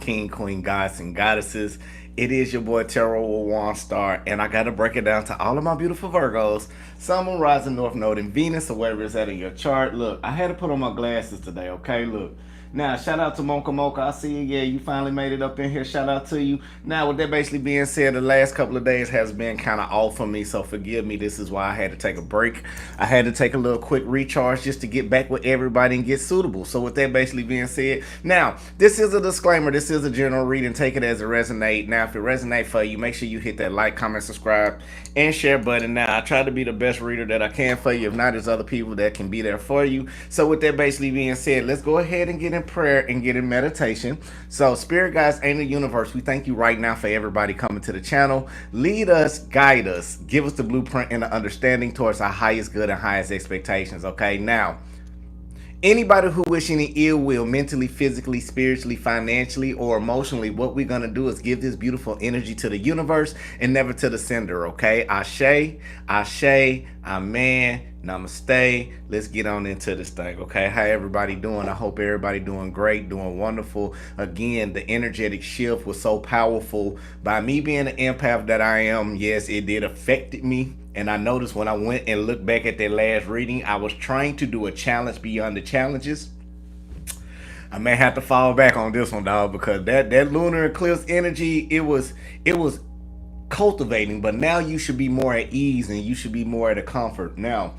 king, queen, gods, and goddesses. It is your boy Tarot One Star, and I gotta break it down to all of my beautiful Virgos, Sun, Moon, Rising, North Node, and Venus, or wherever it's at in your chart. Look, I had to put on my glasses today, okay? Look. Now, shout out to Mocha Mocha. I see you. Yeah, you finally made it up in here. Shout out to you. Now, with that basically being said, the last couple of days has been kind of off for me, so forgive me. This is why I had to take a break. I had to take a little quick recharge just to get back with everybody and get suitable. So, with that basically being said, now, this is a disclaimer. This is a general reading. Take it as it resonates. Now, if it resonates for you, make sure you hit that like, comment, subscribe, and share button. Now, I try to be the best reader that I can for you. If not, there's other people that can be there for you. So, with that basically being said, let's go ahead and get in prayer and get in meditation. So spirit guides, angel, universe, we thank you right now for everybody coming to the channel. Lead us, guide us, give us the blueprint and the understanding towards our highest good and highest expectations. Okay, now anybody who wish any ill will mentally, physically, spiritually, financially, or emotionally, what we're going to do is give this beautiful energy to the universe and never to the sender, okay? Ashe, Ashe, Amen, Namaste. Let's get on into this thing, okay? How everybody doing? I hope everybody doing great, doing wonderful. Again, the energetic shift was so powerful. By me being the empath that I am, yes, it did affect me. And I noticed when I went and looked back at that last reading, I was trying to do a challenge beyond the challenges. I may have to fall back on this one, dog, because that lunar eclipse energy, it was cultivating, but now you should be more at ease and you should be more at a comfort. Now,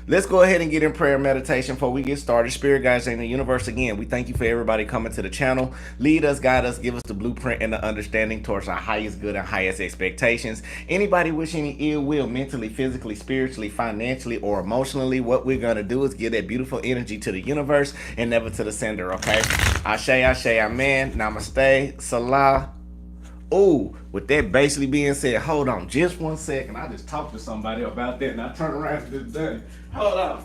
let's go ahead and get in prayer meditation before we get started. Spirit guides in the universe, again, we thank you for everybody coming to the channel. Lead us, guide us, give us the blueprint and the understanding towards our highest good and highest expectations. Anybody wishing any ill will mentally, physically, spiritually, financially, or emotionally, what we're going to do is give that beautiful energy to the universe and never to the sender, okay? Ashe, Ashe, Amen, Namaste, Salah. Oh, with that basically being said, hold on just 1 second. I just talked to somebody about that and I turn around to this day. Hold on.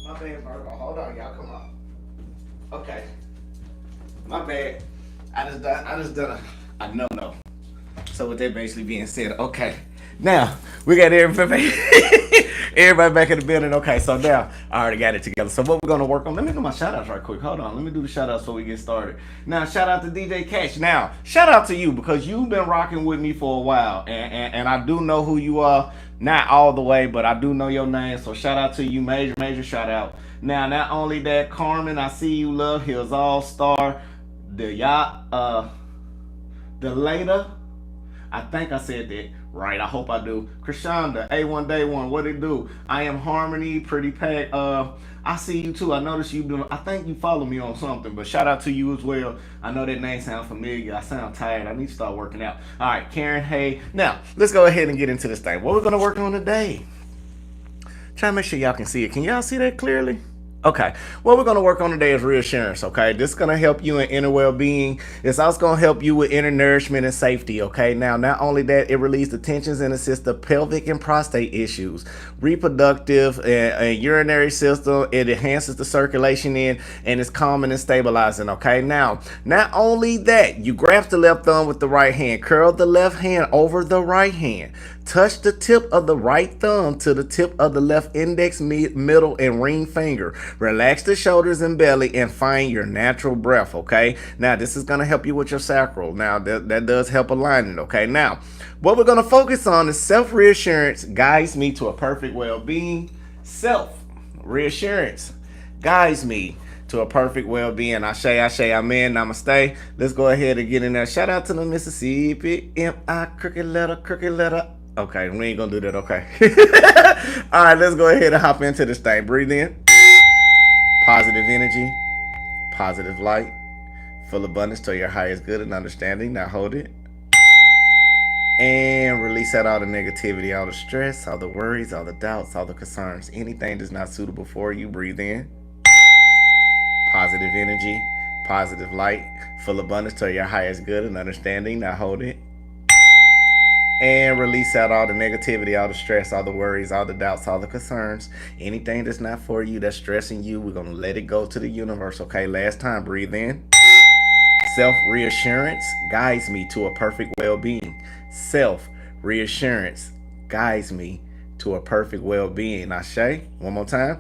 My bad, Virgo. Hold on, y'all. Come on. Okay. My bad. I just done a no. So with that basically being said, okay. Now, we got everybody back in the building. Okay, so now I already got it together. So what we're going to work on, let me do my shout outs right quick. Hold on, let me do the shout outs before we get started. Now, shout out to DJ Cash. Now, shout out to you because you've been rocking with me for a while. And I do know who you are. Not all the way, but I do know your name. So shout out to you. Major shout out. Now, not only that, Carmen, I see you, love. Hills All Star. The later, I think I said that right. I hope I do. Krishanda, A1 Day One, what it do? I am Harmony, Pretty Pack. I see you too. I noticed you doing. I think you follow me on something, but shout out to you as well. I know that name sounds familiar. I sound tired. I need to start working out. All right, Karen. Hey, now let's go ahead and get into this thing. What we're gonna work on today? Try to make sure y'all can see it. Can y'all see that clearly? Okay, what we're going to work on today is reassurance, okay? This is going to help you in inner well-being. It's also going to help you with inner nourishment and safety, okay? Now, not only that, it relieves the tensions and assists the pelvic and prostate issues, reproductive and urinary system. It enhances the circulation and it's calming and stabilizing, okay? Now, not only that, you grasp the left thumb with the right hand, curl the left hand over the right hand, touch the tip of the right thumb to the tip of the left index, middle, and ring finger. Relax the shoulders and belly and find your natural breath, okay? Now, this is going to help you with your sacral. Now, that does help aligning, okay? Now, what we're going to focus on is self-reassurance guides me to a perfect well-being. Self-reassurance guides me to a perfect well-being. Ashe, Ashe, Amen, Namaste. Let's go ahead and get in there. Shout out to the Mississippi. M-I, crooked letter. Okay, we ain't gonna do that, okay. All right, let's go ahead and hop into this thing. Breathe in. Positive energy, positive light, full abundance to your highest good and understanding. Now hold it. And release out all the negativity, all the stress, all the worries, all the doubts, all the concerns. Anything that's not suitable for you, breathe in. Positive energy, positive light, full abundance to your highest good and understanding. Now hold it. And release out all the negativity, all the stress, all the worries, all the doubts, all the concerns. Anything that's not for you, that's stressing you, we're going to let it go to the universe. Okay, last time, breathe in. Self reassurance guides me to a perfect well being. Self reassurance guides me to a perfect well being. Ashe, one more time.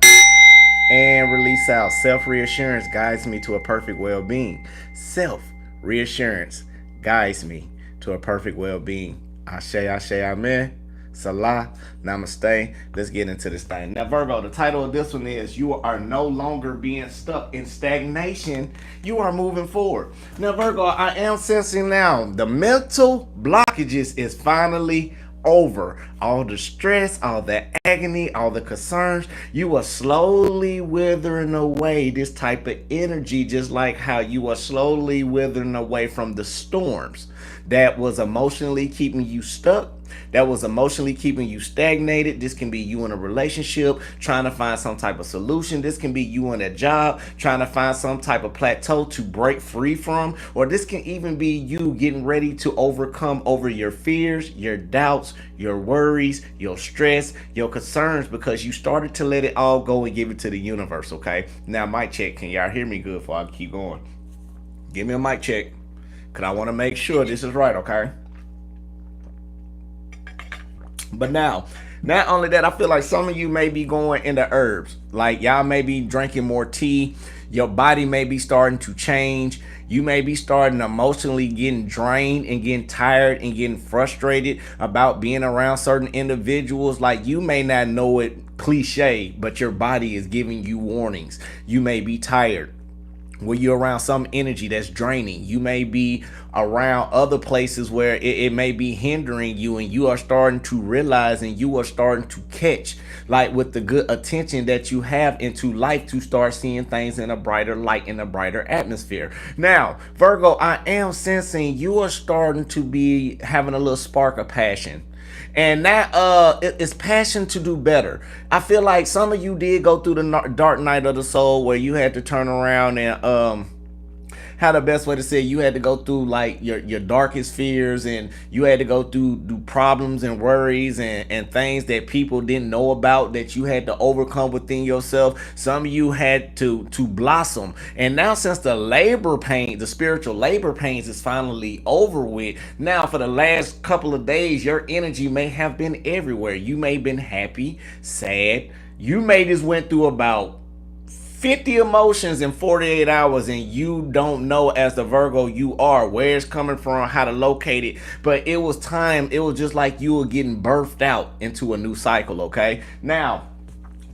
And release out. Self reassurance guides me to a perfect well being. Self reassurance guides me to a perfect well being. Ashe, Ashe, Amen. Salah, Namaste. Let's get into this thing. Now, Virgo, the title of this one is You Are No Longer Being Stuck in Stagnation. You are moving forward. Now, Virgo, I am sensing now the mental blockages is finally over. All the stress, all the agony, all the concerns, you are slowly withering away this type of energy, just like how you are slowly withering away from the storms that was emotionally keeping you stuck, that was emotionally keeping you stagnated. This can be you in a relationship trying to find some type of solution. This can be you in a job trying to find some type of plateau to break free from. Or this can even be you getting ready to overcome over your fears, your doubts, your worries, your stress, your concerns, because you started to let it all go and give it to the universe. Okay, now mic check. Can y'all hear me good before I keep going? Give me a mic check, because I want to make sure this is right. Okay. But now, not only that, I feel like some of you may be going into herbs. Like y'all may be drinking more tea. Your body may be starting to change. You may be starting emotionally getting drained and getting tired and getting frustrated about being around certain individuals. Like you may not know it cliche, but your body is giving you warnings. You may be tired. Where you're around some energy that's draining. You may be around other places where it may be hindering you, and you are starting to realize and you are starting to catch, like with the good attention that you have into life, to start seeing things in a brighter light, in a brighter atmosphere. Now, Virgo, I am sensing you are starting to be having a little spark of passion. And that it's passion to do better. I feel like some of you did go through the dark night of the soul, where you had to turn around and how the best way to say it, you had to go through like your darkest fears, and you had to go through problems and worries and things that people didn't know about, that you had to overcome within yourself. Some of you had to blossom. And now, since the labor pain, the spiritual labor pains is finally over with, now for the last couple of days, your energy may have been everywhere. You may have been happy, sad. You may just went through about 50 emotions in 48 hours, and you don't know, as the Virgo you are, where it's coming from, how to locate it. But it was time. It was just like you were getting birthed out into a new cycle. Okay, now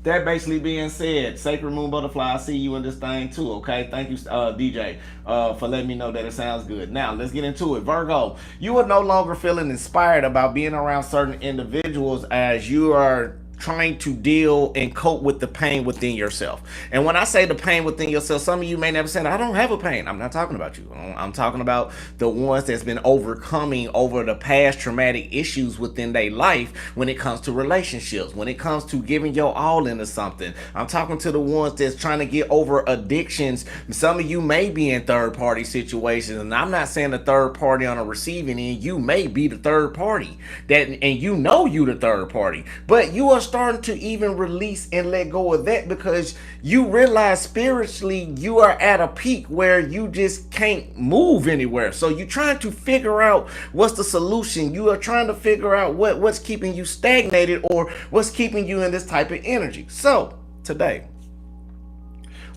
that basically being said, Sacred Moon Butterfly, I see you in this thing too. Okay, thank you, DJ, for letting me know that it sounds good. Now let's get into it. Virgo, you are no longer feeling inspired about being around certain individuals, as you are trying to deal and cope with the pain within yourself. And when I say the pain within yourself, some of you may never say, I don't have a pain. I'm not talking about you. I'm talking about the ones that's been overcoming over the past traumatic issues within their life, when it comes to relationships, when it comes to giving your all into something. I'm talking to the ones that's trying to get over addictions. Some of you may be in third party situations, and I'm not saying the third party on a receiving end. You may be the third party, that, and you know you the third party, but you are starting to even release and let go of that, because you realize spiritually you are at a peak where you just can't move anywhere. So you're trying to figure out what's the solution. You are trying to figure out what's keeping you stagnated, or what's keeping you in this type of energy. So today,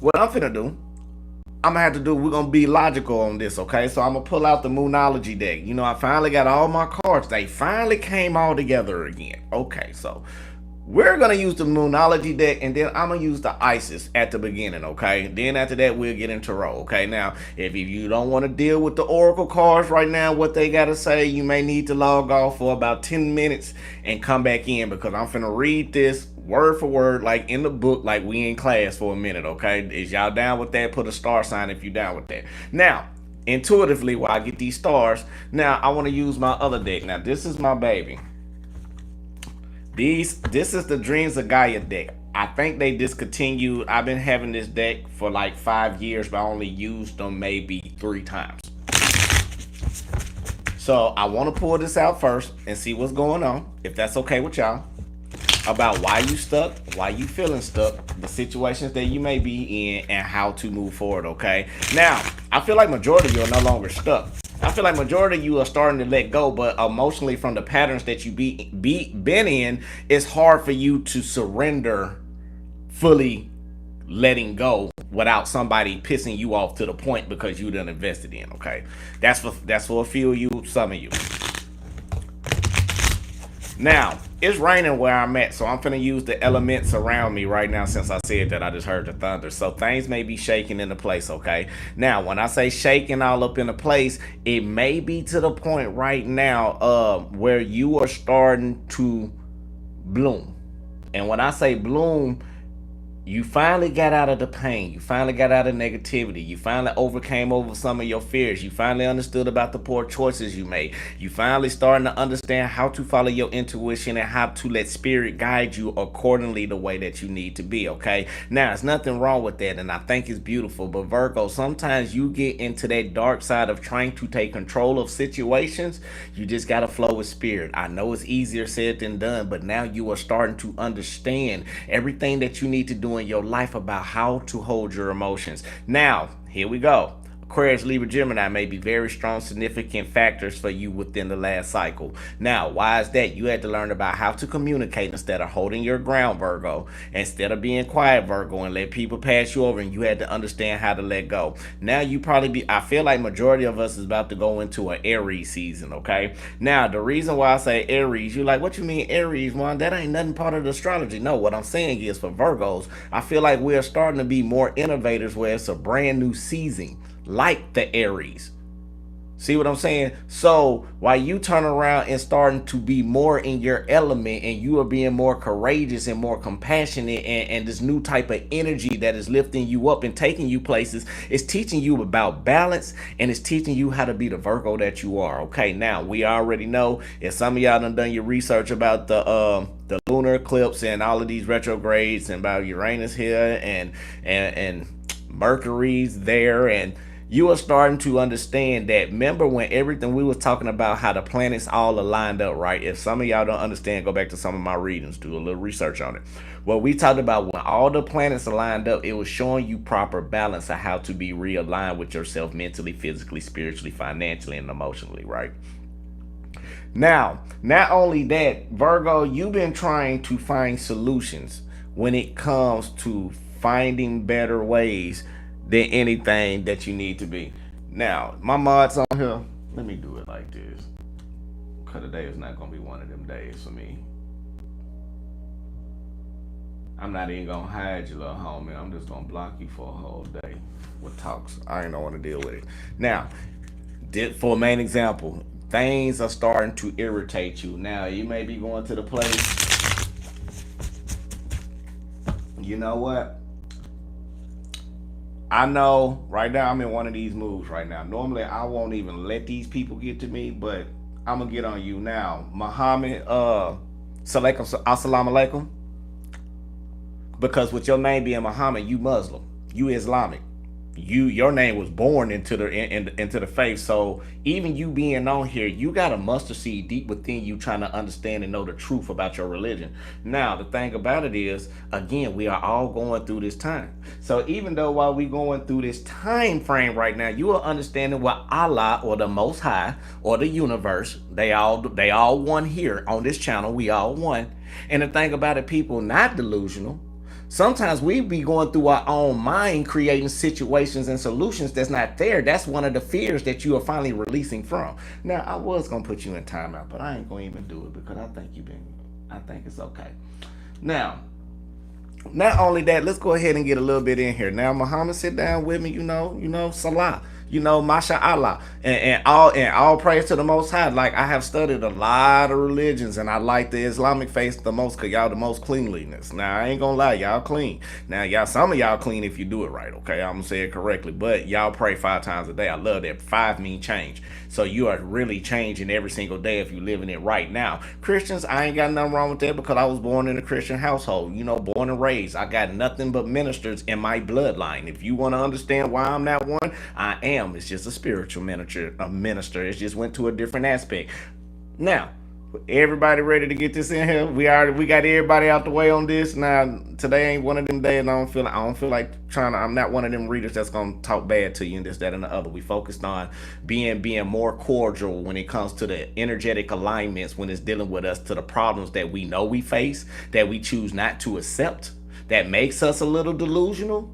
what I'm finna do, I'm gonna have to do, we're gonna be logical on this, okay? So I'm gonna pull out the Moonology deck. You know, I finally got all my cards. They finally came all together again. Okay, so we're going to use the Moonology deck, and then I'm going to use the Isis at the beginning, okay? Then after that, we'll get into Tarot, okay? Now, if you don't want to deal with the Oracle cards right now, what they got to say, you may need to log off for about 10 minutes and come back in, because I'm finna read this word for word, like in the book, like we in class for a minute, okay? Is y'all down with that? Put a star sign if you down with that. Now, intuitively, while I get these stars, now I want to use my other deck. Now, this is my baby. This is the Dreams of Gaia deck. I think they discontinued. I've been having this deck for like 5 years, but I only used them maybe 3 times. So I want to pull this out first and see what's going on, if that's okay with y'all, about why you stuck, why you feeling stuck, the situations that you may be in, and how to move forward, okay? Now, I feel like majority of you are no longer stuck. I feel like majority of you are starting to let go, but emotionally from the patterns that you been in, it's hard for you to surrender fully, letting go without somebody pissing you off to the point because you done invested in, okay? That's for a few of you, some of you. Now, it's raining where I'm at, so I'm finna use the elements around me right now since I said that I just heard the thunder. So things may be shaking into place, okay? Now, when I say shaking all up into place, it may be to the point right now where you are starting to bloom. And when I say bloom, you finally got out of the pain. You finally got out of negativity. You finally overcame over some of your fears. You finally understood about the poor choices you made. You finally starting to understand how to follow your intuition and how to let spirit guide you accordingly the way that you need to be, okay? Now, there's nothing wrong with that, and I think it's beautiful. But Virgo, sometimes you get into that dark side of trying to take control of situations. You just got to flow with spirit. I know it's easier said than done, but now you are starting to understand everything that you need to do in your life about how to hold your emotions. Now, here we go. Aquarius, Libra, Gemini may be very strong, significant factors for you within the last cycle. Now, why is that? You had to learn about how to communicate instead of holding your ground, Virgo. Instead of being quiet, Virgo, and let people pass you over, and you had to understand how to let go. Now, I feel like majority of us is about to go into an Aries season, okay? Now, the reason why I say Aries, you're like, what you mean Aries, Juan? That ain't nothing part of the astrology. No, what I'm saying is for Virgos, I feel like we're starting to be more innovators where it's a brand new season, like the Aries. See what I'm saying? So while you turn around and starting to be more in your element, and you are being more courageous and more compassionate, and this new type of energy that is lifting you up and taking you places, it's teaching you about balance, and it's teaching you how to be the Virgo that you are. Okay, now we already know, if some of y'all done your research about the lunar eclipse and all of these retrogrades, and about Uranus here and Mercury's there, and you are starting to understand that. Remember when everything we was talking about, how the planets all aligned up, right? If some of y'all don't understand, go back to some of my readings, do a little research on it. Well, we talked about when all the planets aligned up, it was showing you proper balance of how to be realigned with yourself mentally, physically, spiritually, financially, and emotionally, right? Now, not only that, Virgo, you've been trying to find solutions when it comes to finding better ways than anything that you need to be. Now, my mods on here, let me do it like this, because today is not going to be one of them days for me. I'm not even going to hide you, little homie. I'm just going to block you for a whole day with talks. I ain't don't want to deal with it. Now, for a main example, things are starting to irritate you. Now, you may be going to the place, you know what? I know right now I'm in one of these moves right now. Normally I won't even let these people get to me, but I'm gonna get on you now. Muhammad, assalamu alaikum. Because with your name being Muhammad, you Muslim, you Islamic. Your name was born into the faith. So even you being on here, you got a mustard seed deep within you trying to understand and know the truth about your religion. Now the thing about it is, again, we are all going through this time. So even though while we going through this time frame right now, you are understanding what Allah, or the Most High, or the universe, they all one here on this channel. We all one. And the thing about it, people not delusional. Sometimes we be going through our own mind, creating situations and solutions that's not there. That's one of the fears that you are finally releasing from. Now, I was gonna put you in timeout, but I ain't gonna even do it because I think it's okay. Now, not only that, let's go ahead and get a little bit in here. Now, Muhammad, sit down with me. You know, Salah. Masha Allah, and all praise to the Most High. Like, I have studied a lot of religions, and I like the Islamic faith the most, because y'all the most cleanliness. Now, I ain't gonna lie, y'all clean. Now, some of y'all clean if you do it right, okay? I'm gonna say it correctly, but y'all pray 5 times a day. I love that. 5 mean change. So you are really changing every single day if you're living it right. Now, Christians, I ain't got nothing wrong with that, because I was born in a Christian household, born and raised. I got nothing but ministers in my bloodline. If you want to understand why I'm not one, I am am. It's just a spiritual minister. A minister. It just went to a different aspect. Now, everybody ready to get this in here? We got everybody out the way on this. Now today ain't one of them days. I don't feel like trying to. I'm not one of them readers that's gonna talk bad to you and this, that, and the other. We focused on being more cordial when it comes to the energetic alignments when it's dealing with us to the problems that we know we face that we choose not to accept. That makes us a little delusional,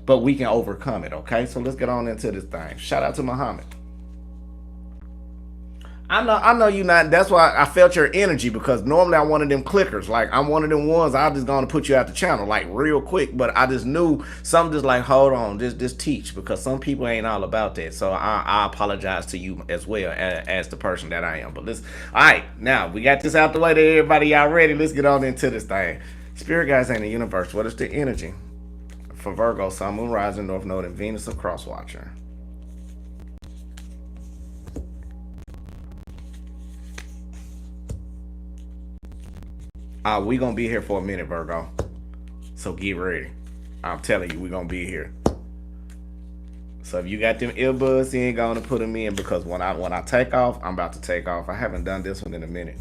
but we can overcome it. Okay, so let's get on into this thing. Shout out to Muhammad. I know you not. That's why I felt your energy because normally I'm one of them clickers. Like I'm one of them ones. I just gonna put you out the channel like real quick. But I just knew something just like hold on, just teach because some people ain't all about that. So I apologize to you as well as the person that I am. But let's. All right, now we got this out the way. To everybody, y'all ready? Let's get on into this thing. Spirit guys ain't the universe. What is the energy for Virgo, Sun, Moon, Rising, North Node, and Venus, a cross watcher? We gonna be here for a minute, Virgo. So get ready. I'm telling you, we gonna be here. So if you got them earbuds in, gonna put them in because when I take off, I'm about to take off. I haven't done this one in a minute.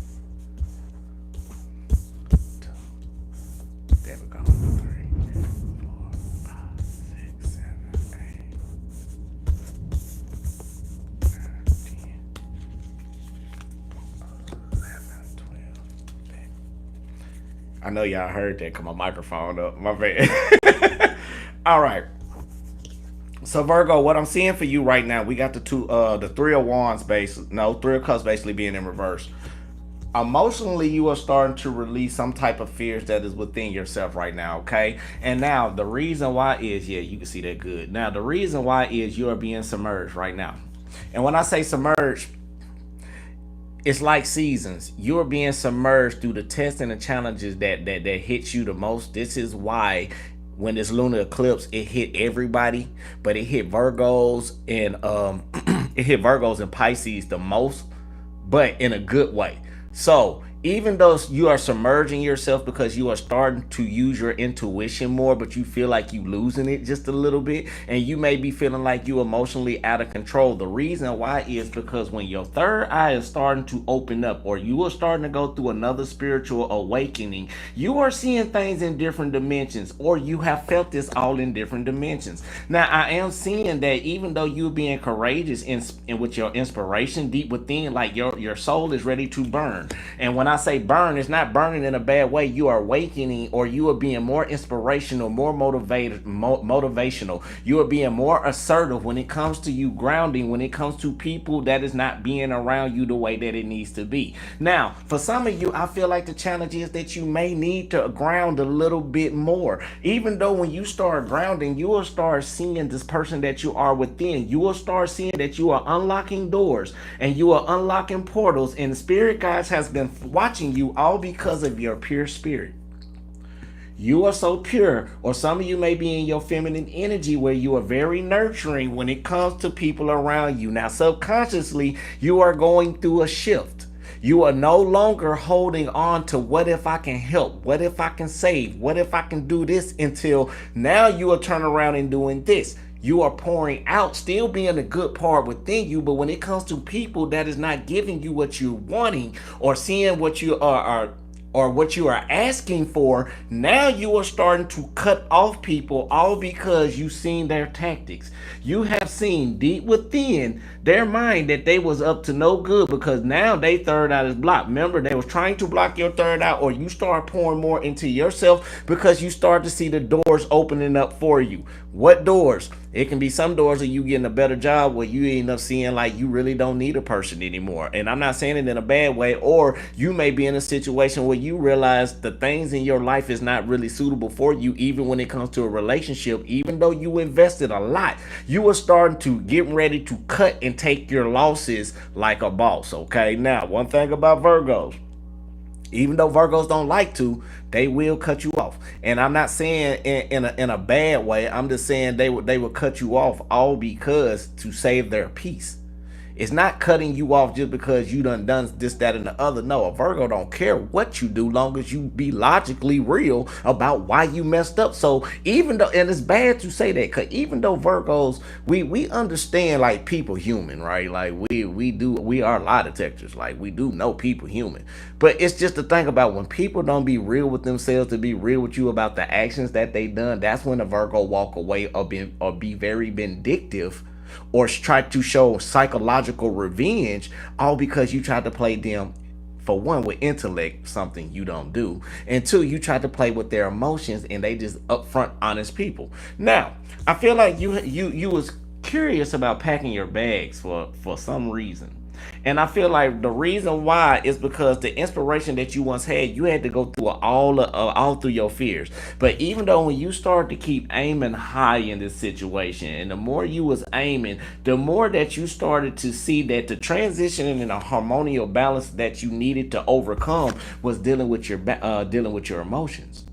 There we go. 3, 4, 5, 6, 7, 8, 9, 10, 11, 12. I know y'all heard that. Come my microphone up. My bad. All right. So Virgo, what I'm seeing for you right now, we got the 3 of Wands no, 3 of Cups basically being in reverse. Emotionally, you are starting to release some type of fears that is within yourself right now, okay? And now the reason why is, yeah, you can see that good. Now the reason why is you are being submerged right now. And when I say submerged, it's like seasons. You're being submerged through the tests and the challenges that hit you the most. This is why when this lunar eclipse, it hit everybody, but it hit Virgos and it hit Virgos and Pisces the most, but in a good way. So even though you are submerging yourself because you are starting to use your intuition more, but you feel like you losing it just a little bit, and you may be feeling like you emotionally out of control. The reason why is because when your third eye is starting to open up, or you are starting to go through another spiritual awakening, you are seeing things in different dimensions, or you have felt this all in different dimensions. Now, I am seeing that even though you're being courageous in with your inspiration deep within, like your soul is ready to burn. And when I say burn, it's not burning in a bad way. You are awakening, or you are being more inspirational, more motivational. You are being more assertive when it comes to you grounding, when it comes to people that is not being around you the way that it needs to be. Now, for some of you, I feel like the challenge is that you may need to ground a little bit more. Even though when you start grounding, you will start seeing this person that you are within. You will start seeing that you are unlocking doors and you are unlocking portals, and spirit guides has been watching you all because of your pure spirit. You are so pure, or some of you may be in your feminine energy where you are very nurturing when it comes to people around you. Now, subconsciously, you are going through a shift. You are no longer holding on to what if I can help, what if I can save, what if I can do this, until now you are turning around and doing this. You are pouring out, still being a good part within you, but when it comes to people that is not giving you what you're wanting, or seeing what you are or what you are asking for, now you are starting to cut off people, all because you seen their tactics. You have seen deep within their mind that they was up to no good, because now they third eye is blocked. Remember, they was trying to block your third eye, or you start pouring more into yourself because you start to see the doors opening up for you. What doors? It can be some doors of you getting a better job where you end up seeing like you really don't need a person anymore. And I'm not saying it in a bad way. Or you may be in a situation where you realize the things in your life is not really suitable for you, even when it comes to a relationship. Even though you invested a lot, you are starting to get ready to cut and take your losses like a boss. Okay, now one thing about Virgos, even though Virgos don't like to, they will cut you off. And I'm not saying in a bad way. I'm just saying they will cut you off, all because to save their peace. It's not cutting you off just because you done this, that, and the other. No, a Virgo don't care what you do, long as you be logically real about why you messed up. So even though, and it's bad to say that, because even though Virgos, we understand like people human, right? Like we are lie detectors. Like we do know people human. But it's just the thing about when people don't be real with themselves, to be real with you about the actions that they done, that's when a Virgo walk away or be very vindictive, or try to show psychological revenge, all because you tried to play them, for one, with intellect, something you don't do, and two, you tried to play with their emotions, and they just upfront honest people. Now, I feel like you was curious about packing your bags for some reason. And I feel like the reason why is because the inspiration that you once had, you had to go through all through your fears. But even though when you started to keep aiming high in this situation, and the more you was aiming, the more that you started to see that the transition and a harmonious balance that you needed to overcome was dealing with your emotions.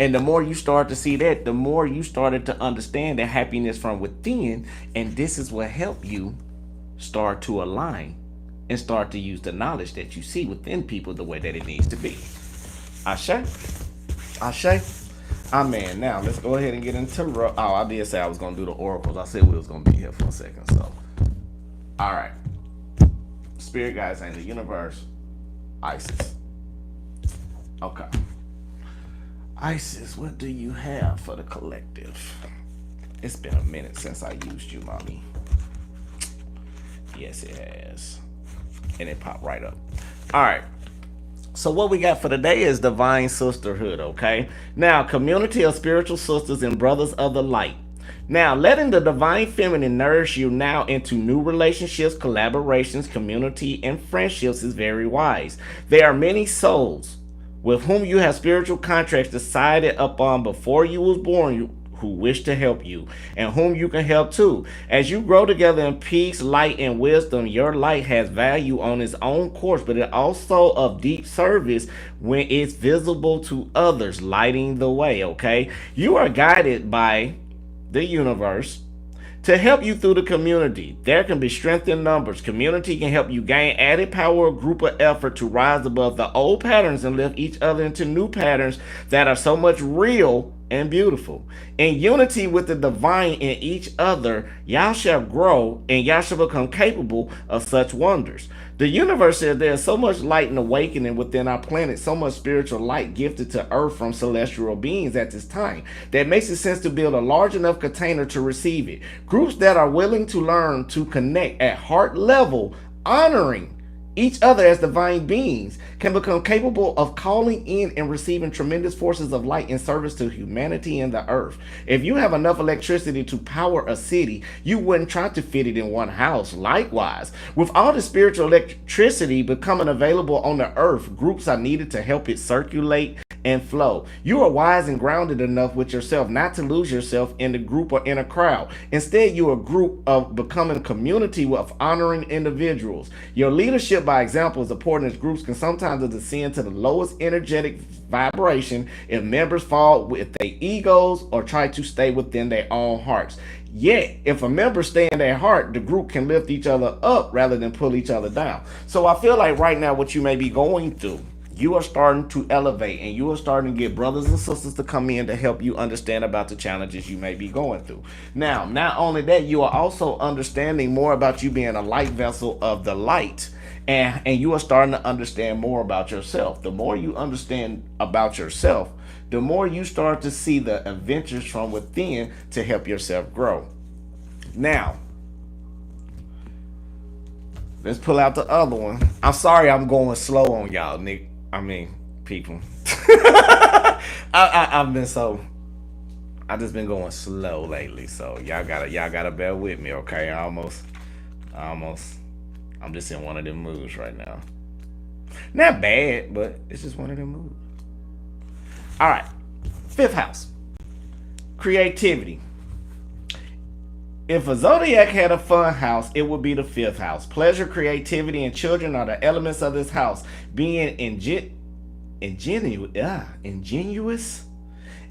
And the more you start to see that, the more you started to understand that happiness from within. And this is what helped you start to align and start to use the knowledge that you see within people the way that it needs to be. Ashe? Ashe? Amen. Now, let's go ahead and get into... I did say I was going to do the oracles. I said we was going to be here for a second. So, all right. Spirit guides and the universe. Isis. Okay. Isis, what do you have for the collective? It's been a minute since I used you, mommy. Yes, it has. And it popped right up. All right. So what we got for today is divine sisterhood, okay? Now, community of spiritual sisters and brothers of the light. Now, letting the divine feminine nourish you now into new relationships, collaborations, community, and friendships is very wise. There are many souls with whom you have spiritual contracts decided upon before you was born, who wish to help you and whom you can help too. As you grow together in peace, light, and wisdom, your light has value on its own course, but it also of deep service when it's visible to others, lighting the way, okay? You are guided by the universe to help you through the community. There can be strength in numbers. Community can help you gain added power, a group of effort to rise above the old patterns and lift each other into new patterns that are so much real and beautiful. In unity with the divine in each other, y'all shall grow and y'all shall become capable of such wonders. The universe says there's so much light and awakening within our planet, so much spiritual light gifted to earth from celestial beings at this time, that makes it sense to build a large enough container to receive it. Groups that are willing to learn to connect at heart level, honoring each other as divine beings, can become capable of calling in and receiving tremendous forces of light in service to humanity and the earth. If you have enough electricity to power a city, you wouldn't try to fit it in one house. Likewise, with all the spiritual electricity becoming available on the earth, groups are needed to help it circulate and flow. You are wise and grounded enough with yourself not to lose yourself in the group or in a crowd. Instead, you are a group of becoming a community of honoring individuals. Your leadership by example is important, as groups can sometimes descend to the lowest energetic vibration if members fall with their egos or try to stay within their own hearts. Yet, if a member stay in their heart, the group can lift each other up rather than pull each other down. So I feel like right now what you may be going through, you are starting to elevate and you are starting to get brothers and sisters to come in to help you understand about the challenges you may be going through. Now, not only that, you are also understanding more about you being a light vessel of the light. And you are starting to understand more about yourself. The more you understand about yourself, the more you start to see the adventures from within to help yourself grow. Now, let's pull out the other one. I'm sorry I'm going slow on y'all, Nick. I mean, people. I've been I just been going slow lately, so y'all gotta bear with me, okay? I'm just in one of them moods right now. Not bad, but it's just one of them moods. All right, fifth house, creativity. If a zodiac had a fun house, it would be the fifth house. Pleasure, creativity, and children are the elements of this house. Being ingenuous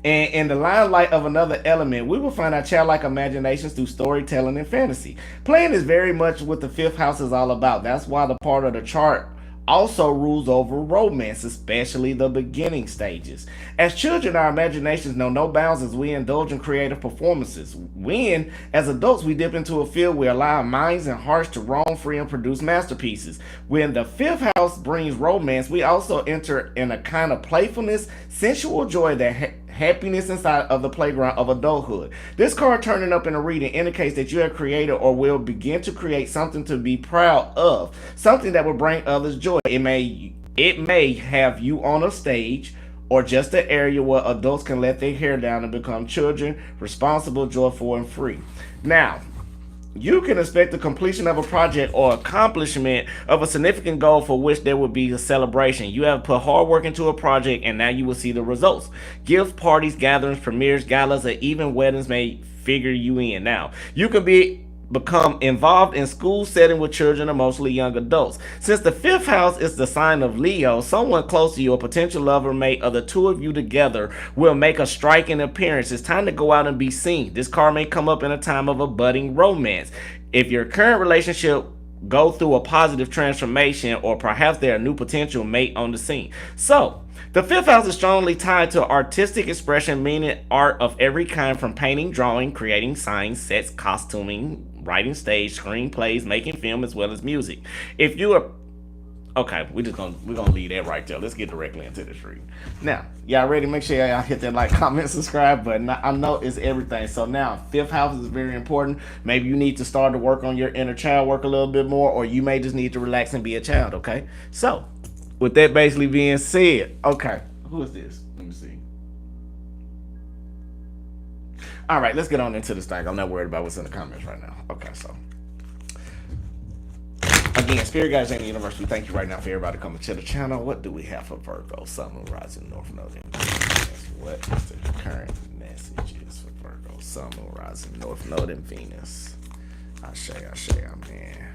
And in the limelight of another element, we will find our childlike imaginations through storytelling and fantasy. Playing is very much what the fifth house is all about. That's why the part of the chart also rules over romance, especially the beginning stages. As children, our imaginations know no bounds as we indulge in creative performances. When, as adults, we dip into a field, we allow our minds and hearts to roam free and produce masterpieces. When the fifth house brings romance, we also enter in a kind of playfulness, sensual joy that happiness inside of the playground of adulthood. This card turning up in a reading indicates that you have created or will begin to create something to be proud of, something that will bring others joy. It may have you on a stage or just an area where adults can let their hair down and become children, responsible, joyful, and free. Now, you can expect the completion of a project or accomplishment of a significant goal for which there will be a celebration. You have put hard work into a project and now you will see the results. Gifts, parties, gatherings, premieres, galas, or even weddings may figure you in. Now, you can become involved in school setting with children or mostly young adults. Since the fifth house is the sign of Leo, someone close to you, a potential lover, mate, or the two of you together will make a striking appearance. It's time to go out and be seen. This card may come up in a time of a budding romance. If your current relationship go through a positive transformation, or perhaps there are new potential mate on the scene. So, the fifth house is strongly tied to artistic expression, meaning art of every kind, from painting, drawing, creating signs, sets, costuming, writing stage, screenplays, making film, as well as music. If you are okay, we're gonna leave that right there. Let's get directly into this reading. Now, y'all ready? Make sure y'all hit that like, comment, subscribe button. I know it's everything. So now, fifth house is very important. Maybe you need to start to work on your inner child work a little bit more, or you may just need to relax and be a child. Okay. So, with that basically being said, okay, who is this? Let me see. All right, let's get on into this thing. I'm not worried about what's in the comments right now. Okay, so. Again, Spirit Guides and the Universe, we thank you right now for everybody coming to the channel. What do we have for Virgo, Sun, Moon, Rising, North Node, and Venus? What is the current messages for Virgo, Sun, Moon, Rising, North Node, and Venus? Ashe, amen.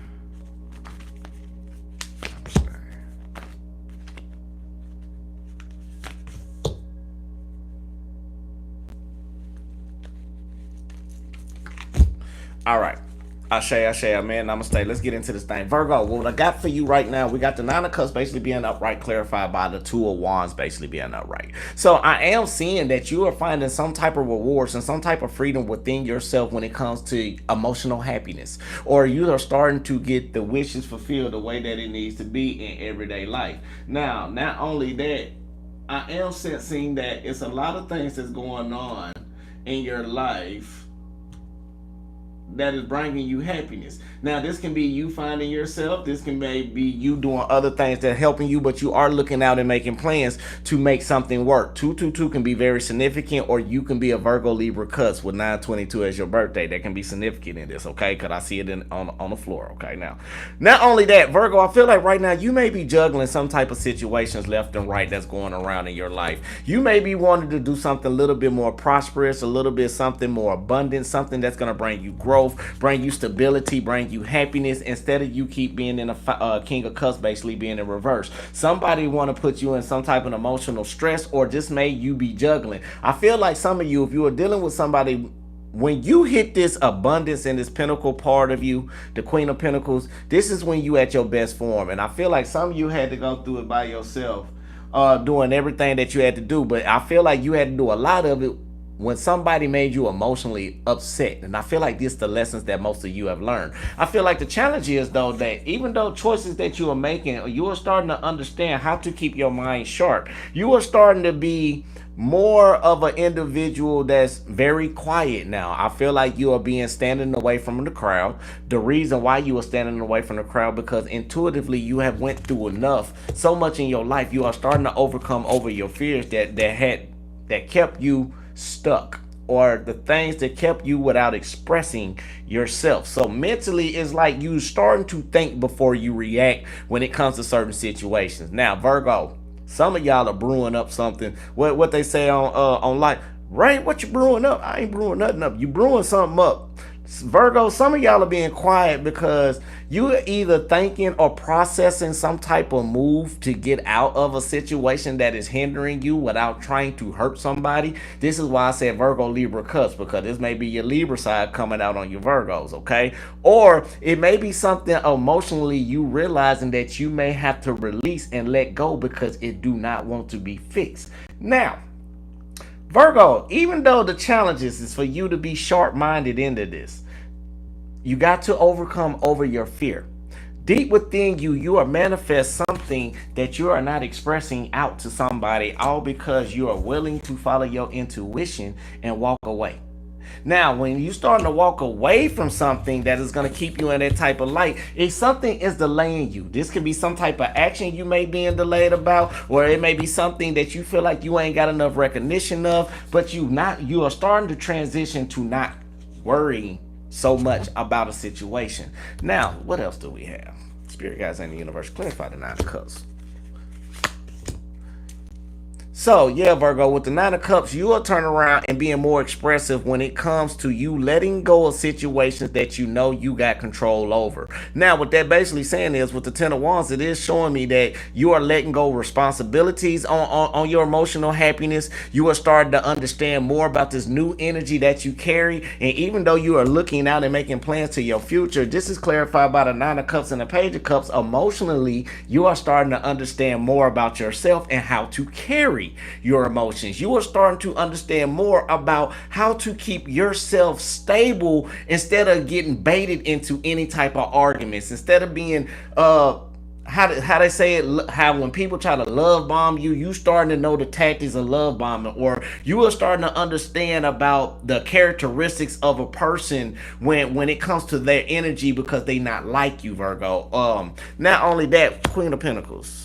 All right. Ashe, amen, namaste. Let's get into this thing. Virgo, what I got for you right now, we got the Nine of Cups basically being upright, clarified by the Two of Wands basically being upright. So I am seeing that you are finding some type of rewards and some type of freedom within yourself when it comes to emotional happiness. Or you are starting to get the wishes fulfilled the way that it needs to be in everyday life. Now, not only that, I am sensing that it's a lot of things that's going on in your life that is bringing you happiness. Now, this can be you finding yourself. This can be you doing other things that are helping you, but you are looking out and making plans to make something work. 222 can be very significant, or you can be a Virgo, Libra, Cuts with 922 as your birthday. That can be significant in this, okay? Because I see it on the floor, okay? Now, not only that, Virgo, I feel like right now you may be juggling some type of situations left and right that's going around in your life. You may be wanting to do something a little bit more prosperous, a little bit something more abundant, something that's going to bring you growth, bring you stability, bring you happiness, instead of you keep being in a King of Cups basically being in reverse. Somebody want to put you in some type of emotional stress, or just may you be juggling. I feel like some of you, if you are dealing with somebody, when you hit this abundance and this pinnacle part of you, the Queen of Pentacles, this is when you at your best form. And I feel like some of you had to go through it by yourself, doing everything that you had to do. But I feel like you had to do a lot of it when somebody made you emotionally upset. And I feel like this is the lessons that most of you have learned. I feel like the challenge is, though, that even though choices that you are making, you are starting to understand how to keep your mind sharp. You are starting to be more of an individual that's very quiet now. I feel like you are being standing away from the crowd. The reason why you are standing away from the crowd, because intuitively you have went through enough, so much in your life. You are starting to overcome over your fears that kept you stuck, or the things that kept you without expressing yourself. So mentally, it's like you starting to think before you react when it comes to certain situations. Now, Virgo, some of y'all are brewing up something. What they say on life, right? What you brewing up? I ain't brewing nothing up. You brewing something up. Virgo, some of y'all are being quiet because you're either thinking or processing some type of move to get out of a situation that is hindering you without trying to hurt somebody. This is why I said Virgo Libra cuts, because this may be your Libra side coming out on your Virgos, okay? Or it may be something emotionally you realizing that you may have to release and let go because it do not want to be fixed. Now, Virgo, even though the challenges is for you to be sharp-minded into this, you got to overcome over your fear. Deep within you, you are manifest something that you are not expressing out to somebody, all because you are willing to follow your intuition and walk away. Now, when you starting to walk away from something that is going to keep you in that type of light, if something is delaying you, this could be some type of action you may be delayed about, or it may be something that you feel like you ain't got enough recognition of, but you are starting to transition to not worrying so much about a situation. Now, what else do we have? Spirit guides in the universe, clarify the 9 of Cups. So, yeah, Virgo, with the 9 of Cups, you will turn around and being more expressive when it comes to you letting go of situations that you know you got control over. Now, what that basically saying is, with the 10 of Wands, it is showing me that you are letting go of responsibilities on your emotional happiness. You are starting to understand more about this new energy that you carry. And even though you are looking out and making plans to your future, this is clarified by the 9 of Cups and the Page of Cups. Emotionally, you are starting to understand more about yourself and how to carry your emotions. You are starting to understand more about how to keep yourself stable instead of getting baited into any type of arguments, instead of being how they say it, how when people try to love bomb you, you starting to know the tactics of love bombing, or you are starting to understand about the characteristics of a person when it comes to their energy, because they not like you, Virgo. Not only that, Queen of Pentacles.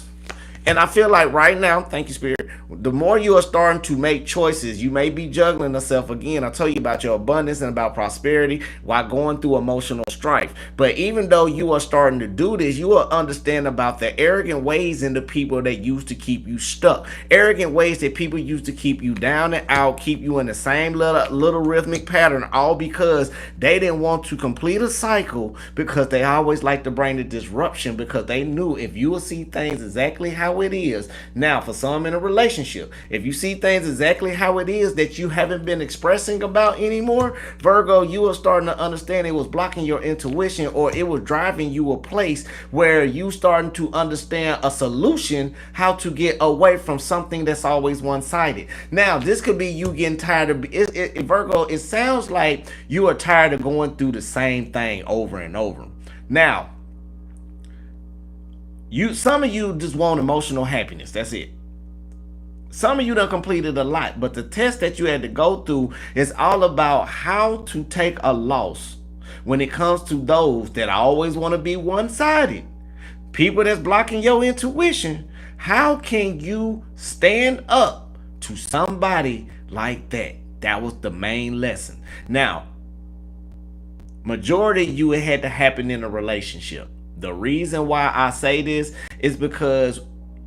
And I feel like right now, thank you, Spirit, the more you are starting to make choices, you may be juggling yourself again. I tell you about your abundance and about prosperity while going through emotional strife. But even though you are starting to do this, you will understand about the arrogant ways in the people that used to keep you stuck. Arrogant ways that people used to keep you down and out, keep you in the same little rhythmic pattern, all because they didn't want to complete a cycle, because they always like to bring the disruption, because they knew if you will see things exactly how it is. Now, for some in a relationship, if you see things exactly how it is that you haven't been expressing about anymore, Virgo, you are starting to understand it was blocking your intuition, or it was driving you a place where you starting to understand a solution, how to get away from something that's always one-sided. Now, this could be you getting tired of Virgo, it sounds like you are tired of going through the same thing over and over. Now, some of you just want emotional happiness. That's it. Some of you done completed a lot, but the test that you had to go through is all about how to take a loss when it comes to those that always want to be one-sided. People that's blocking your intuition. How can you stand up to somebody like that? That was the main lesson. Now, majority of you, it had to happen in a relationship. The reason why I say this is because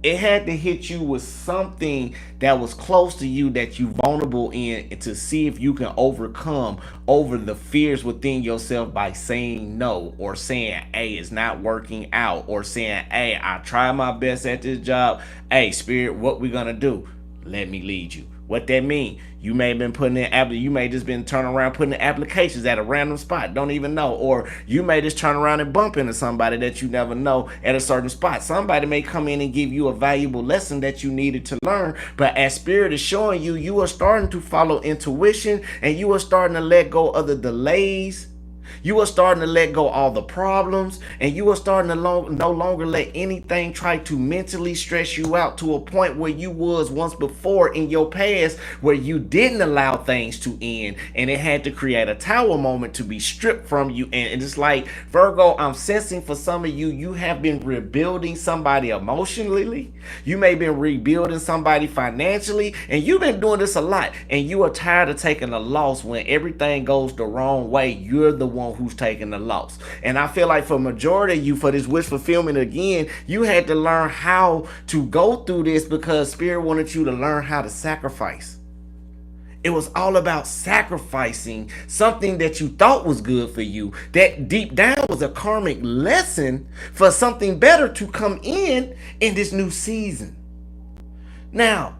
it had to hit you with something that was close to you that you vulnerable in, to see if you can overcome over the fears within yourself by saying no, or saying, hey, it's not working out, or saying, hey, I tried my best at this job. Hey, Spirit, what we gonna do? Let me lead you. What that mean? You may have been you may just been turning around putting in applications at a random spot, don't even know. Or you may just turn around and bump into somebody that you never know at a certain spot. Somebody may come in and give you a valuable lesson that you needed to learn. But as Spirit is showing you, you are starting to follow intuition, and you are starting to let go of the delays. You are starting to let go all the problems, and you are starting to no longer let anything try to mentally stress you out to a point where you was once before in your past, where you didn't allow things to end, and it had to create a tower moment to be stripped from you. And it's like, Virgo, I'm sensing for some of you, you have been rebuilding somebody emotionally. You may have been rebuilding somebody financially, and you've been doing this a lot, and you are tired of taking a loss. When everything goes the wrong way, you're the one who's taking the loss. And I feel like for majority of you, for this wish fulfillment again, you had to learn how to go through this, because Spirit wanted you to learn how to sacrifice. It was all about sacrificing something that you thought was good for you, that deep down was a karmic lesson for something better to come in this new season. Now,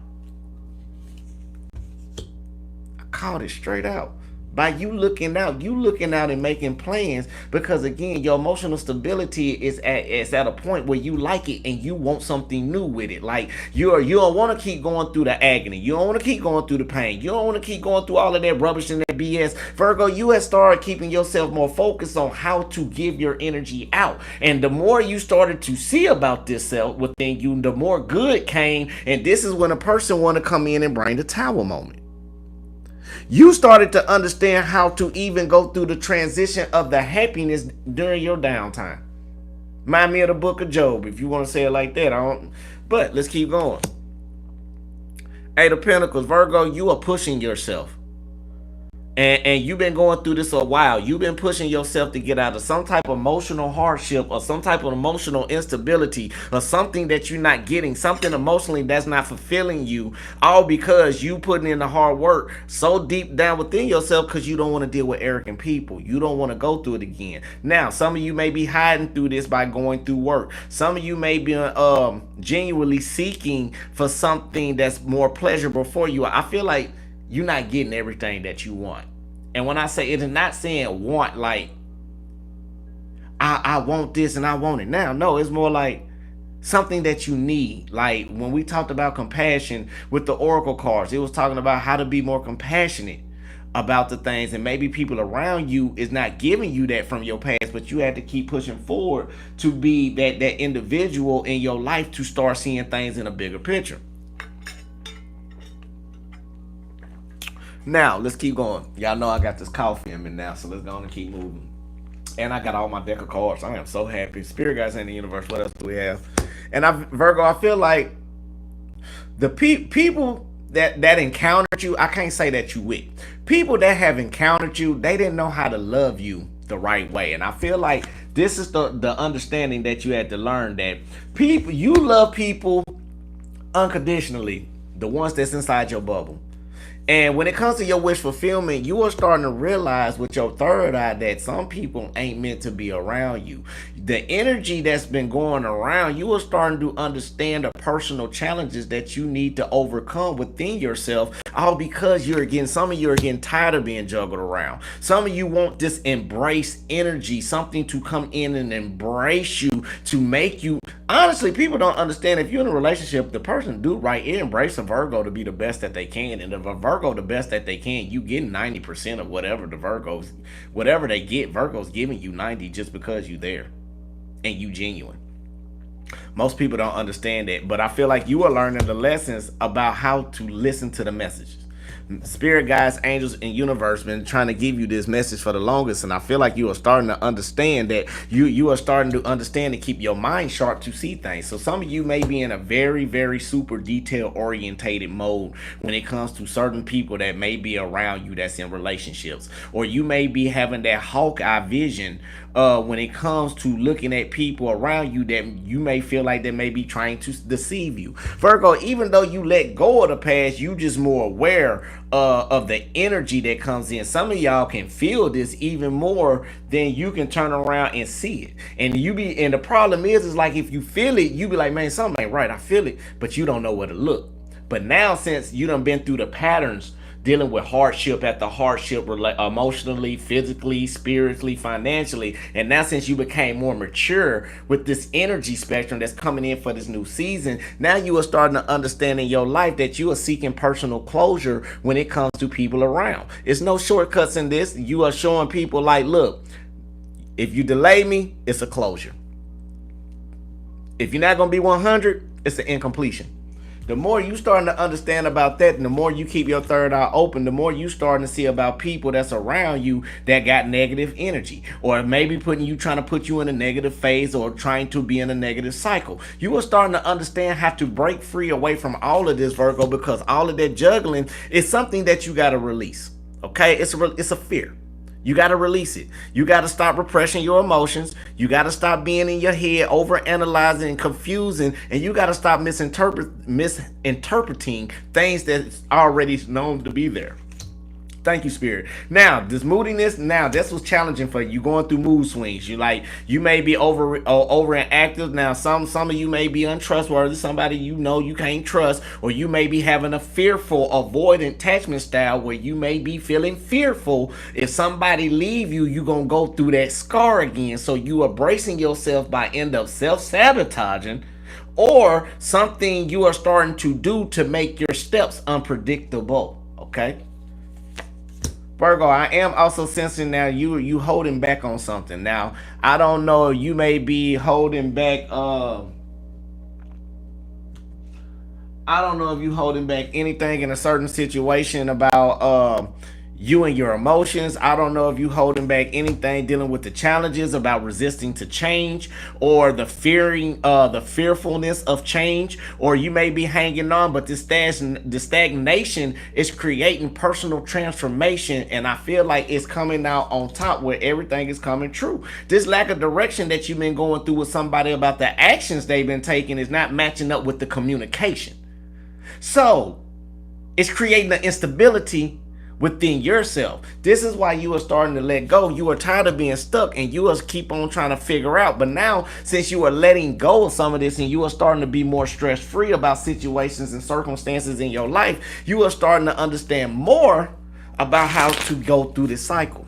I called it straight out. By you looking out and making plans, because again, your emotional stability is at a point where you like it and you want something new with it. Like you don't want to keep going through the agony, you don't want to keep going through the pain, you don't want to keep going through all of that rubbish and that BS. Virgo, you have started keeping yourself more focused on how to give your energy out, and the more you started to see about this self within you, the more good came. And this is when a person want to come in and bring the tower moment. You started to understand how to even go through the transition of the happiness during your downtime. Remind me of the book of Job, if you want to say it like that. But let's keep going. Eight of Pentacles, Virgo, you are pushing yourself. And you've been going through this a while. You've been pushing yourself to get out of some type of emotional hardship or some type of emotional instability or something that you're not getting, something emotionally that's not fulfilling you, all because you putting in the hard work so deep down within yourself because you don't want to deal with arrogant people. You don't want to go through it again. Now, some of you may be hiding through this by going through work. Some of you may be genuinely seeking for something that's more pleasurable for you. I feel like you're not getting everything that you want. And when I say it, is not saying want like I want this and I want it now. No, it's more like something that you need. Like when we talked about compassion with the oracle cards, it was talking about how to be more compassionate about the things, and maybe people around you is not giving you that from your past, but you had to keep pushing forward to be that individual in your life to start seeing things in a bigger picture. Now, let's keep going. Y'all know I got this coffee in me now, so let's go on and keep moving. And I got all my deck of cards. I am so happy. Spirit guys in the universe, what else do we have? And Virgo, I feel like the people that encountered you, I can't say that you with. People that have encountered you, they didn't know how to love you the right way. And I feel like this is the understanding that you had to learn, that you love people unconditionally, the ones that's inside your bubble. And when it comes to your wish fulfillment, you are starting to realize with your third eye that some people ain't meant to be around you. The energy that's been going around, you are starting to understand the personal challenges that you need to overcome within yourself, all because some of you are getting tired of being juggled around. Some of you want this embrace energy, something to come in and embrace you, to make you, honestly, people don't understand, if you're in a relationship, the person do right, it embrace a Virgo to be the best that they can. And if a Virgo the best that they can, you get 90% of whatever whatever they get, Virgo's giving you 90 just because you there and you genuine. Most people don't understand that, but I feel like you are learning the lessons about how to listen to the messages. Spirit guides, angels, and universe been trying to give you this message for the longest, and I feel like you are starting to understand that you are starting to understand and keep your mind sharp to see things. So some of you may be in a very, very super detail orientated mode when it comes to certain people that may be around you that's in relationships, or you may be having that Hawkeye vision when it comes to looking at people around you that you may feel like they may be trying to deceive you. Virgo, even though you let go of the past, you just more aware of the energy that comes in. Some of y'all can feel this even more than you can turn around and see it. And the problem is like if you feel it, you be like, man, something ain't right. I feel it, but you don't know where to look. But now, since you done been through the patterns, dealing with hardship after hardship, emotionally, physically, spiritually, financially, and now since you became more mature with this energy spectrum that's coming in for this new season, now you are starting to understand in your life that you are seeking personal closure when it comes to people around. It's no shortcuts in this. You are showing people like, look, if you delay me, it's a closure. If you're not going to be 100, it's an incompletion. The more you starting to understand about that, and the more you keep your third eye open, the more you starting to see about people that's around you that got negative energy, or maybe trying to put you in a negative phase, or trying to be in a negative cycle. You are starting to understand how to break free away from all of this, Virgo, because all of that juggling is something that you got to release. Okay, it's a fear. You got to release it. You got to stop repressing your emotions. You got to stop being in your head, over-analyzing and confusing. And you got to stop misinterpreting things that's already known to be there. Thank you, Spirit. Now, this moodiness, now this was challenging for you. You going through mood swings. You may be overactive. Now, some of you may be untrustworthy. Somebody you know you can't trust, or you may be having a fearful, avoidant attachment style where you may be feeling fearful. If somebody leave you, you gonna go through that scar again. So you are bracing yourself by end up self sabotaging, or something you are starting to do to make your steps unpredictable. Okay. Virgo, I am also sensing now you holding back on something. Now, I don't know, you may be holding back I don't know if you holding back anything in a certain situation about you and your emotions. I don't know if you holding back anything dealing with the challenges about resisting to change, or the fearfulness of change, or you may be hanging on, but the stagnation is creating personal transformation, and I feel like it's coming out on top where everything is coming true. This lack of direction that you've been going through with somebody about the actions they've been taking is not matching up with the communication. So it's creating an instability within yourself. This is why you are starting to let go. You are tired of being stuck, and you are keep on trying to figure out. But now, since you are letting go of some of this, and you are starting to be more stress free about situations and circumstances in your life, you are starting to understand more about how to go through this cycle.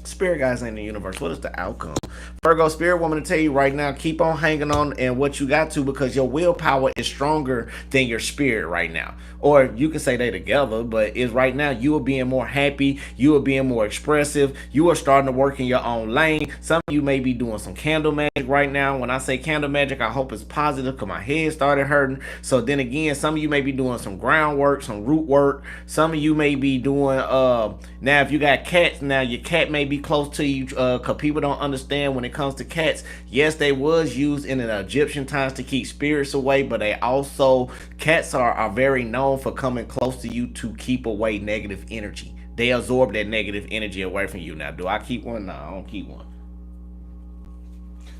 Spirit guys in the universe, what is the outcome? Virgo, Spirit woman to tell you right now, keep on hanging on and what you got to, because your willpower is stronger than your spirit right now. Or you can say they together, but it's right now you are being more happy, you are being more expressive, you are starting to work in your own lane. Some of you may be doing some candle magic right now. When I say candle magic, I hope it's positive because my head started hurting. So then again, some of you may be doing some groundwork, some root work. Some of you may be doing now if you got cats, now your cat may be close to you, because people don't understand when it comes to cats. Yes, they was used in the Egyptian times to keep spirits away, but they also, cats are very known for coming close to you to keep away negative energy. They absorb that negative energy away from you. Now, do I keep one? No, I don't keep one.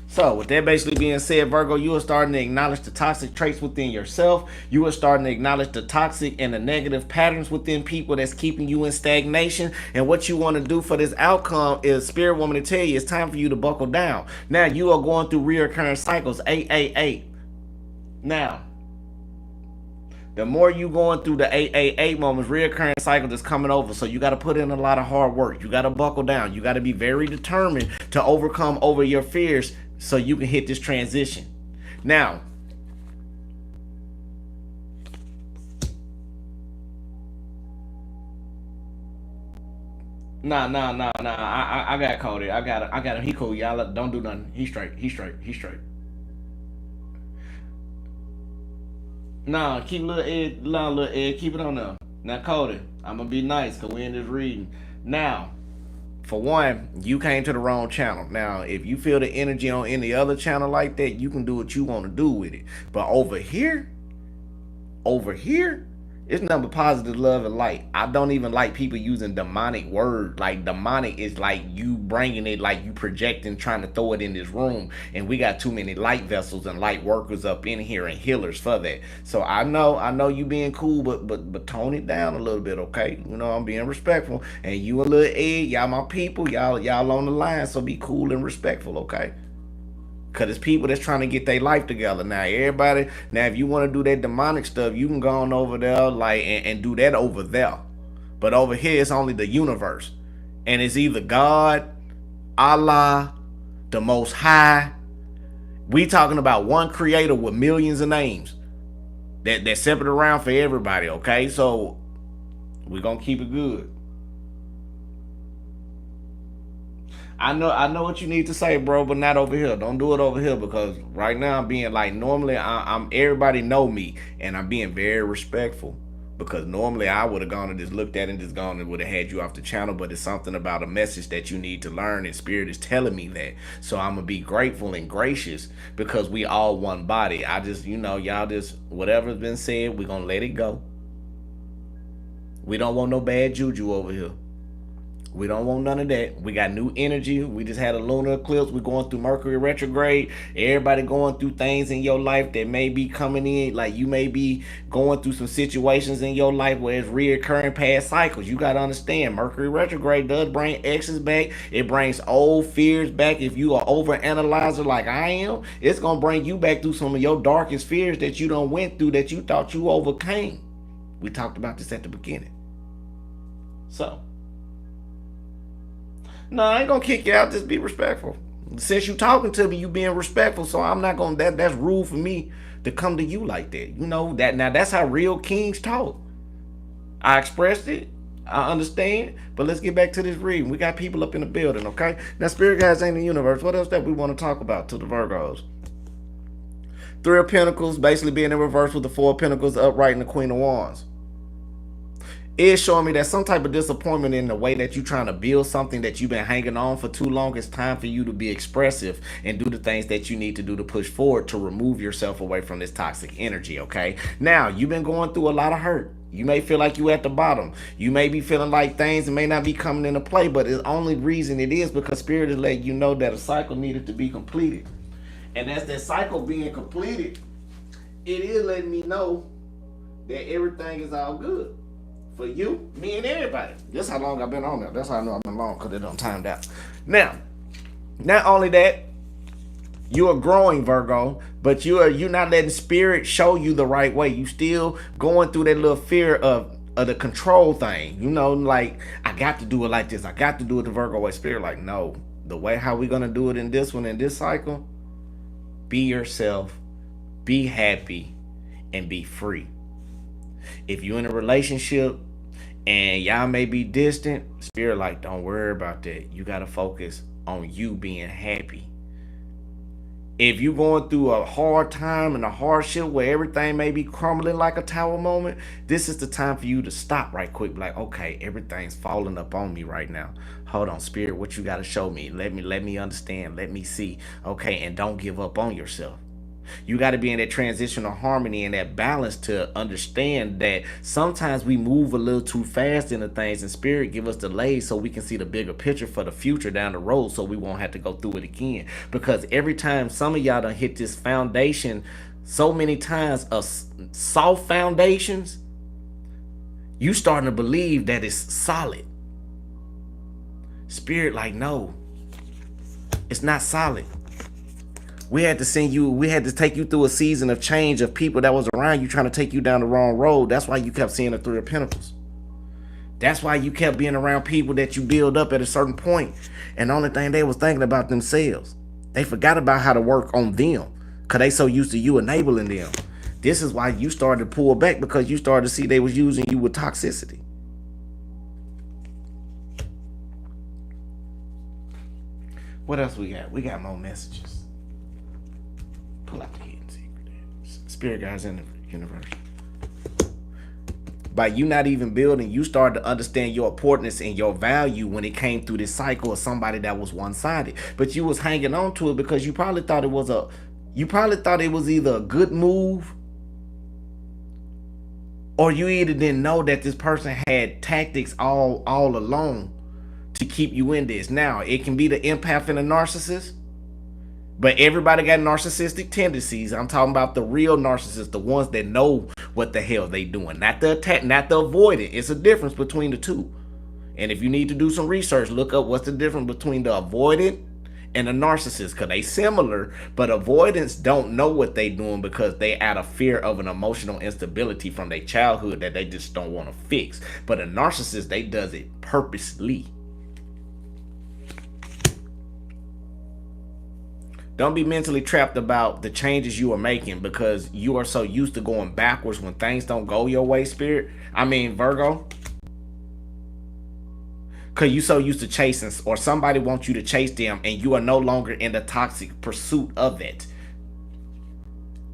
So, with that basically being said, Virgo, you are starting to acknowledge the toxic traits within yourself. You are starting to acknowledge the toxic and the negative patterns within people that's keeping you in stagnation. And what you want to do for this outcome is, Spirit woman to tell you, it's time for you to buckle down. Now, you are going through reoccurring cycles, 888. Now, the more you going through the 888 moments, reoccurring cycle that's coming over. So you got to put in a lot of hard work. You got to buckle down. You got to be very determined to overcome over your fears so you can hit this transition. Now, nah. I got Cody. I got him. He cool. Y'all don't do nothing. He straight. He straight. He straight. Nah, keep little Ed, keep it on there. Now, Cody, I'm gonna be nice because we in this reading. Now, for one, you came to the wrong channel. Now, if you feel the energy on any other channel like that, you can do what you want to do with it. But over here, it's nothing but positive love and light. I don't even like people using demonic words. Like, demonic is like you bringing it, like you projecting, trying to throw it in this room. And we got too many light vessels and light workers up in here and healers for that. So I know you being cool, but tone it down a little bit, okay? You know, I'm being respectful. And you and little Ed, y'all my people, y'all on the line, so be cool and respectful, okay? Cause it's people that's trying to get their life together. Now everybody, now if you want to do that demonic stuff, you can go on over there like and do that over there. But over here it's only the universe. And it's either God, Allah, the most high. We talking about one creator with millions of names. That's separate around for everybody, okay? So we're gonna keep it good. I know what you need to say, bro, but not over here. Don't do it over here because right now I'm being like normally I'm everybody know me and I'm being very respectful because normally I would have gone and just looked at it and just gone and would have had you off the channel, but it's something about a message that you need to learn and spirit is telling me that. So I'm gonna be grateful and gracious because we all one body. I just y'all just whatever's been said, we're gonna let it go. We don't want no bad juju over here. We don't want none of that. We got new energy. We just had a lunar eclipse. We're going through Mercury retrograde. Everybody going through things in your life that may be coming in. Like you may be going through some situations in your life where it's reoccurring past cycles. You got to understand Mercury retrograde does bring exes back. It brings old fears back. If you are over analyzer like I am, it's going to bring you back through some of your darkest fears that you done went through that you thought you overcame. We talked about this at the beginning. So, no, I ain't gonna kick you out. Just be respectful. Since you talking to me, you being respectful. So I'm not gonna. That's rude for me to come to you like that. You know that. Now that's how real kings talk. I expressed it. I understand. But let's get back to this reading. We got people up in the building. Okay. Now, spirit guides ain't the universe. What else that we want to talk about to the Virgos? Three of Pentacles basically being in reverse with the Four of Pentacles upright and the Queen of Wands. It's showing me that some type of disappointment in the way that you're trying to build something that you've been hanging on for too long. It's time for you to be expressive and do the things that you need to do to push forward to remove yourself away from this toxic energy, okay? Now, you've been going through a lot of hurt. You may feel like you at the bottom. You may be feeling like things may not be coming into play, but the only reason it is because Spirit is letting you know that a cycle needed to be completed. And as that cycle being completed, it is letting me know that everything is all good. For you, me, and everybody. That's how long I've been on there. That's how I know I've been long, because it don't timed out. Now, not only that, you are growing, Virgo, but you're not letting Spirit show you the right way. You still going through that little fear of the control thing. You know, like, I got to do it like this. I got to do it the Virgo way. Spirit like, no. The way how we going to do it in this one, in this cycle, be yourself, be happy, and be free. If you're in a relationship and y'all may be distant, Spirit like, don't worry about that. You got to focus on you being happy. If you're going through a hard time and a hardship where everything may be crumbling like a tower moment, this is the time for you to stop right quick. Like, okay, everything's falling up on me right now. Hold on, Spirit, what you got to show me? Let me understand. Let me see. Okay, and don't give up on yourself. You got to be in that transitional harmony and that balance to understand that sometimes we move a little too fast into things, and Spirit give us delays so we can see the bigger picture for the future down the road, so we won't have to go through it again. Because every time some of y'all done hit this foundation so many times of soft foundations, you starting to believe that it's solid. Spirit like, no, it's not solid. We had to take you through a season of change of people that was around you trying to take you down the wrong road. That's why you kept seeing the Three of Pentacles. That's why you kept being around people that you build up at a certain point. And the only thing they was thinking about themselves. They forgot about how to work on them because they so used to you enabling them. This is why you started to pull back, because you started to see they was using you with toxicity. What else we got? We got more messages. Pull out the hidden secret. Spirit guides in the universe. By you not even building, you started to understand your importance and your value when it came through this cycle of somebody that was one-sided. But you was hanging on to it because you probably thought it was either a good move, or you either didn't know that this person had tactics all along to keep you in this. Now, it can be the empath and the narcissist. But everybody got narcissistic tendencies. I'm talking about the real narcissists, the ones that know what the hell they doing. Not the attack, not the avoidant. It's a difference between the two. And if you need to do some research, look up what's the difference between the avoidant and the narcissist, because they similar, but avoidants don't know what they doing because they out of fear of an emotional instability from their childhood that they just don't want to fix. But a narcissist, they does it purposely. Don't be mentally trapped about the changes you are making because you are so used to going backwards when things don't go your way, Spirit. Virgo. Because you so used to chasing, or somebody wants you to chase them, and you are no longer in the toxic pursuit of it.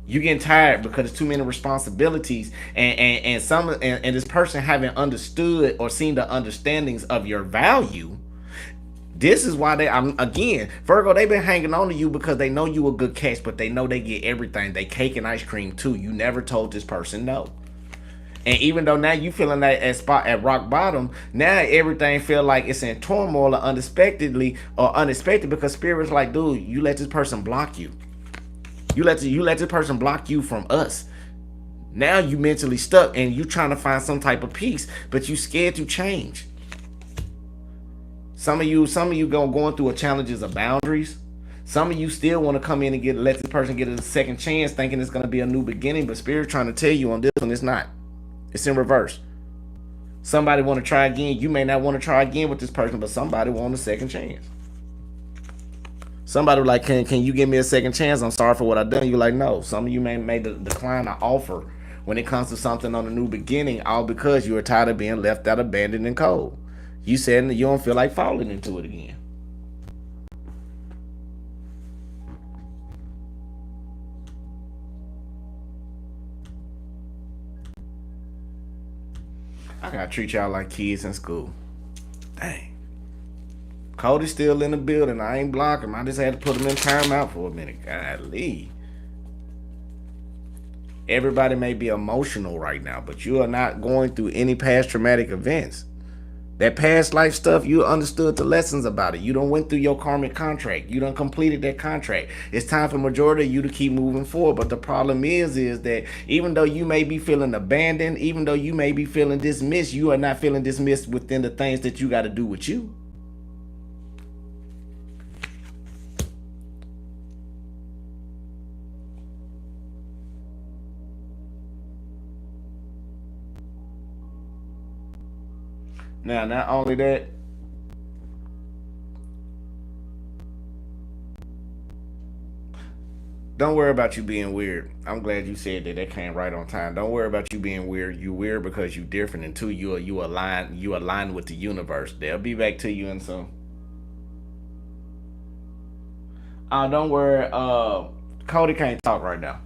You getting tired because there's too many responsibilities, and this person haven't understood or seen the understandings of your value. This is why Virgo, they've been hanging on to you because they know you a good catch, but they know they get everything. They cake and ice cream too. You never told this person no. And even though now you feeling that at spot at rock bottom, now everything feel like it's in turmoil or unexpected because spirit's like, dude, you let this person block you. You let this person block you from us. Now you mentally stuck and you trying to find some type of peace, but you scared to change. Some of you going through a challenges of boundaries. Some of you still want to come in and let this person get a second chance, thinking it's going to be a new beginning, but spirit trying to tell you on this one, it's not. It's in reverse. Somebody want to try again. You may not want to try again with this person, but somebody want a second chance. Somebody like, can you give me a second chance? I'm sorry for what I done. You're like, no. Some of you may decline an offer when it comes to something on a new beginning, all because you are tired of being left out, abandoned, and cold. You said you don't feel like falling into it again. I gotta treat y'all like kids in school. Dang. Cody's still in the building. I ain't blocking him. I just had to put him in timeout for a minute. Golly. Everybody may be emotional right now, but you are not going through any past traumatic events. That past life stuff, you understood the lessons about it. You done went through your karmic contract. You done completed that contract. It's time for majority of you to keep moving forward. But the problem is that even though you may be feeling abandoned, even though you may be feeling dismissed, you are not feeling dismissed within the things that you got to do with you. Now, not only that, don't worry about you being weird. I'm glad you said that. That came right on time. Don't worry about you being weird. You weird because you different, and two, you align with the universe. They'll be back to you in some. Don't worry. Cody can't talk right now.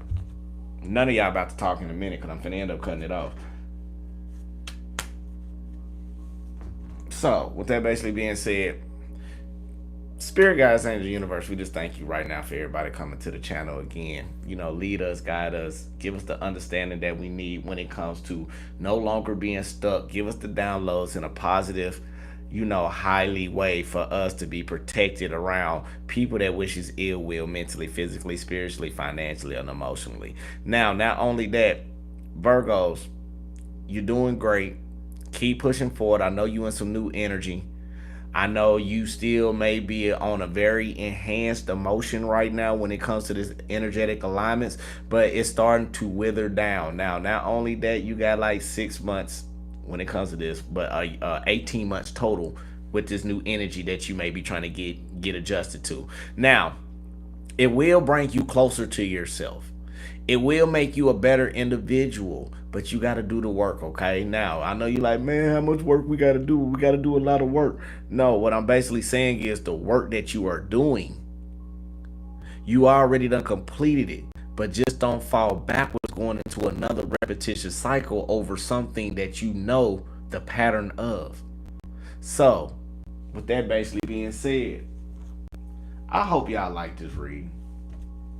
None of y'all about to talk in a minute because I'm finna end up cutting it off. So, with that basically being said, Spirit guides, angel universe, we just thank you right now for everybody coming to the channel again. Lead us, guide us, give us the understanding that we need when it comes to no longer being stuck. Give us the downloads in a positive, highly way for us to be protected around people that wishes ill will mentally, physically, spiritually, financially, and emotionally. Now, not only that, Virgos, you're doing great. Keep pushing forward. I know you in some new energy. I know you still may be on a very enhanced emotion right now when it comes to this energetic alignments, but it's starting to wither down. Now, not only that, you got like 6 months when it comes to this, but 18 months total with this new energy that you may be trying to get adjusted to. Now, it will bring you closer to yourself. It will make you a better individual, but you got to do the work, okay? Now, I know you like, man, how much work we got to do? We got to do a lot of work. No, what I'm basically saying is the work that you are doing, you already done completed it, but just don't fall backwards going into another repetitious cycle over something that you know the pattern of. So, with that basically being said, I hope y'all like this reading.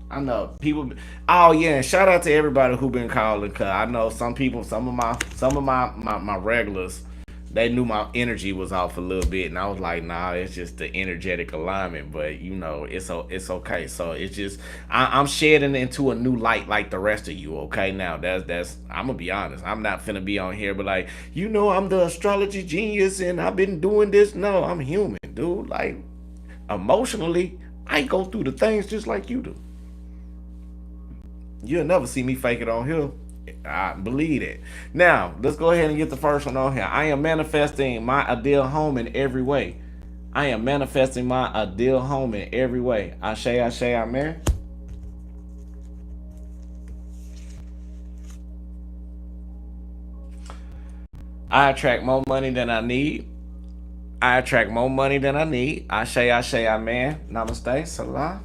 I know people. Oh yeah, and shout out to everybody who been calling. Cause I know some people, some of my regulars, they knew my energy was off a little bit, and I was like, nah, it's just the energetic alignment. But it's okay. So it's just I'm shedding into a new light like the rest of you. Okay, now that's I'm gonna be honest. I'm not finna be on here, but like I'm the astrology genius and I've been doing this. No, I'm human, dude. Like emotionally, I go through the things just like you do. You'll never see me fake it on here. I believe it. Now, let's go ahead and get the first one on here. I am manifesting my ideal home in every way. I am manifesting my ideal home in every way. Ashe, ashe, amen. I attract more money than I need. I attract more money than I need. Ashe, ashe, amen. Namaste, salah.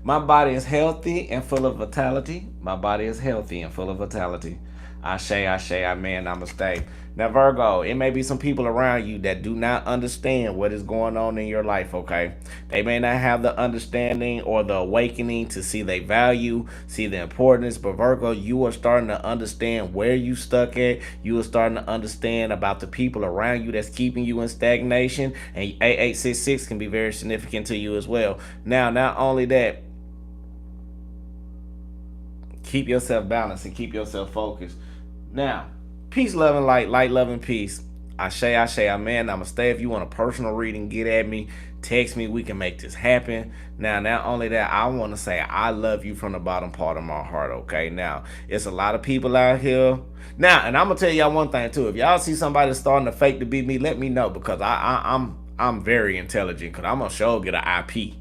My body is healthy and full of vitality. My body is healthy and full of vitality. I say, amen, namaste. Now, Virgo, it may be some people around you that do not understand what is going on in your life, okay? They may not have the understanding or the awakening to see their value, see the importance, but Virgo, you are starting to understand where you stuck at. You are starting to understand about the people around you that's keeping you in stagnation, and 8866 can be very significant to you as well. Now, not only that, keep yourself balanced and keep yourself focused. Now, peace, love, and light, love, and peace. I say, amen. Namaste. If you want a personal reading, get at me, text me. We can make this happen. Now, not only that, I want to say I love you from the bottom part of my heart, okay? Now, it's a lot of people out here. Now, and I'm going to tell y'all one thing, too. If y'all see somebody starting to fake to be me, let me know, because I'm very intelligent, because I'm going to sure get an IP.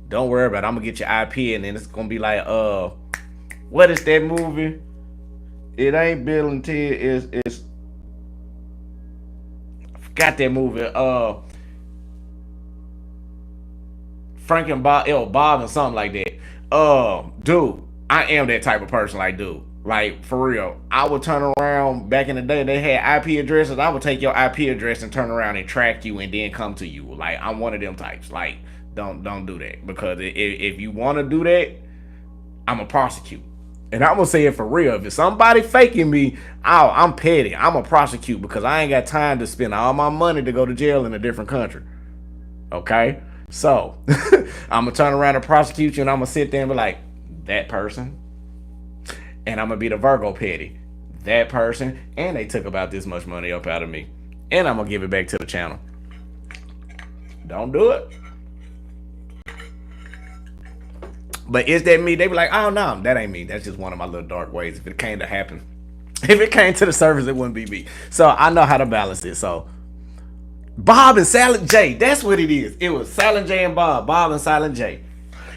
Don't worry about it. I'm going to get your IP, and then it's going to be like, what is that movie? It ain't Bill and Ted. It's I forgot that movie. Frank and Bob, Bob and something like that. Dude, I am that type of person. Like, dude, like for real. I would turn around back in the day. They had IP addresses. I would take your IP address and turn around and track you and then come to you. Like, I'm one of them types. Like, don't do that, because if you want to do that, I'm a prosecute. And I'm gonna say it for real. If it's somebody faking me, I'm petty. I'm a prosecute, because I ain't got time to spend all my money to go to jail in a different country. Okay? So I'm gonna turn around and prosecute you, and I'm gonna sit there and be like, that person. And I'm gonna be the Virgo petty. That person. And they took about this much money up out of me. And I'm gonna give it back to the channel. Don't do it. But is that me? They be like, oh no, that ain't me. That's just one of my little dark ways. If it came to happen, if it came to the surface, it wouldn't be me. So I know how to balance it. So Bob and Silent J, that's what it is. It was Silent J and Bob and Silent J.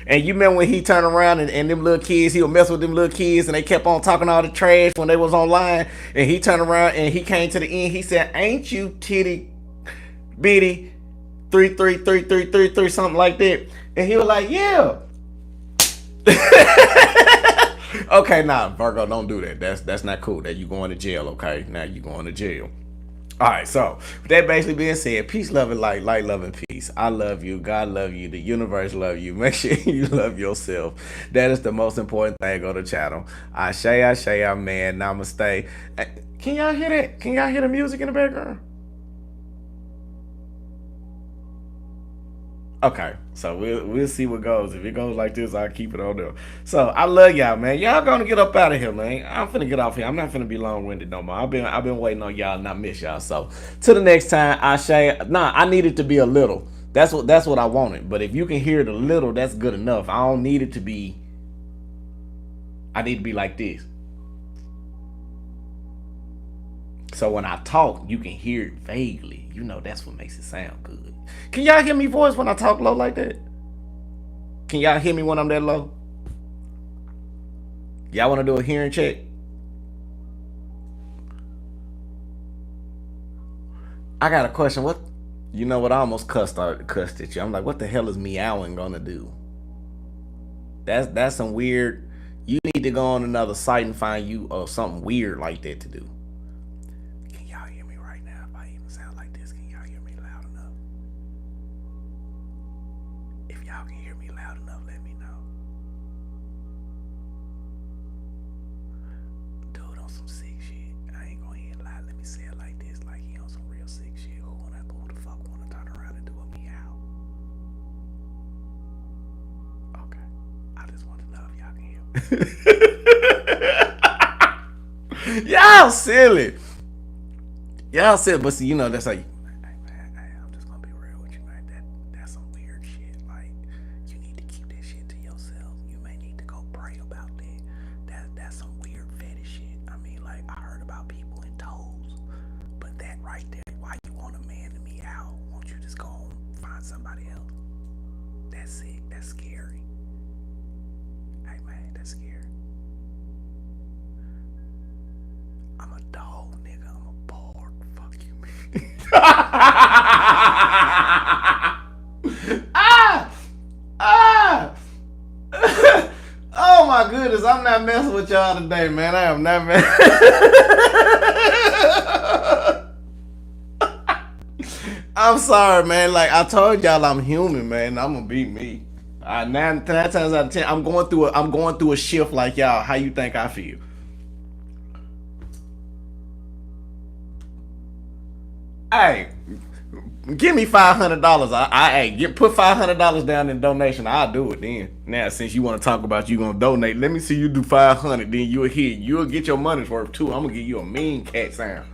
And you remember when he turned around and them little kids, he would mess with them little kids, and they kept on talking all the trash when they was online. And he turned around and he came to the end. He said, ain't you titty bitty 33333, something like that. And he was like, yeah. Okay, nah, Virgo, don't do that. That's not cool. That you going to jail, okay? Now you going to jail. All right, so with that basically being said, peace, love, and light, love, and peace. I love you. God love you. The universe love you. Make sure you love yourself. That is the most important thing on the channel. I say, amen, namaste. Can y'all hear that? Can y'all hear the music in the background? Okay, so we'll see what goes. If it goes like this, I'll keep it on there. So I love y'all, man. Y'all gonna get up out of here, man. I'm finna get off here. I'm not finna be long winded no more. I've been waiting on y'all and I miss y'all. So till the next time, I need it to be a little. That's what I wanted. But if you can hear it a little, that's good enough. I don't need it to be. I need to be like this. So when I talk, you can hear it vaguely. You know, that's what makes it sound good. Can y'all hear me voice when I talk low like that? Can y'all hear me when I'm that low? Y'all want to do a hearing check? I got a question. What? You know what? I almost cussed at you. I'm like, what the hell is meowing gonna do? That's some weird. You need to go on another site and find you something weird like that to do. Can y'all hear me right now? If I even sound like this, can y'all hear me loud enough? If y'all can hear me loud enough, let me know. Dude, on some sick shit. I ain't gonna hear loud. Let me say it like this, like he on some real sick shit. Who the fuck wanna turn around and do a meow? Okay, I just want to know if y'all can hear me. Y'all silly. Y'all silly, but see, you know, that's like, I'm just gonna be real with you, man. That's some weird shit. Like, you need to keep that shit to yourself. You may need to go pray about that. That's some weird fetish shit. I mean, like, I heard about people in toes, but that right there, why you want a man to meow? Won't you just go and find somebody else? That's sick. That's scary. Hey, man, that's scary. I'm a dog, nigga. I'm a pork. Fuck you, man. Ah! Ah! Oh my goodness. goodness, I'm not messing with y'all today, man. I am not messing. I'm sorry, man. Like I told y'all, I'm human, man. I'm gonna be me. Nine times out of 10, I'm going through a shift like y'all. How you think I feel? Hey, give me $500. Put $500 down in donation. I'll do it then. Now, since you want to talk about you gonna donate, let me see you do 500. Then you'll hit. You'll get your money's worth too. I'm gonna give you a mean cat sound.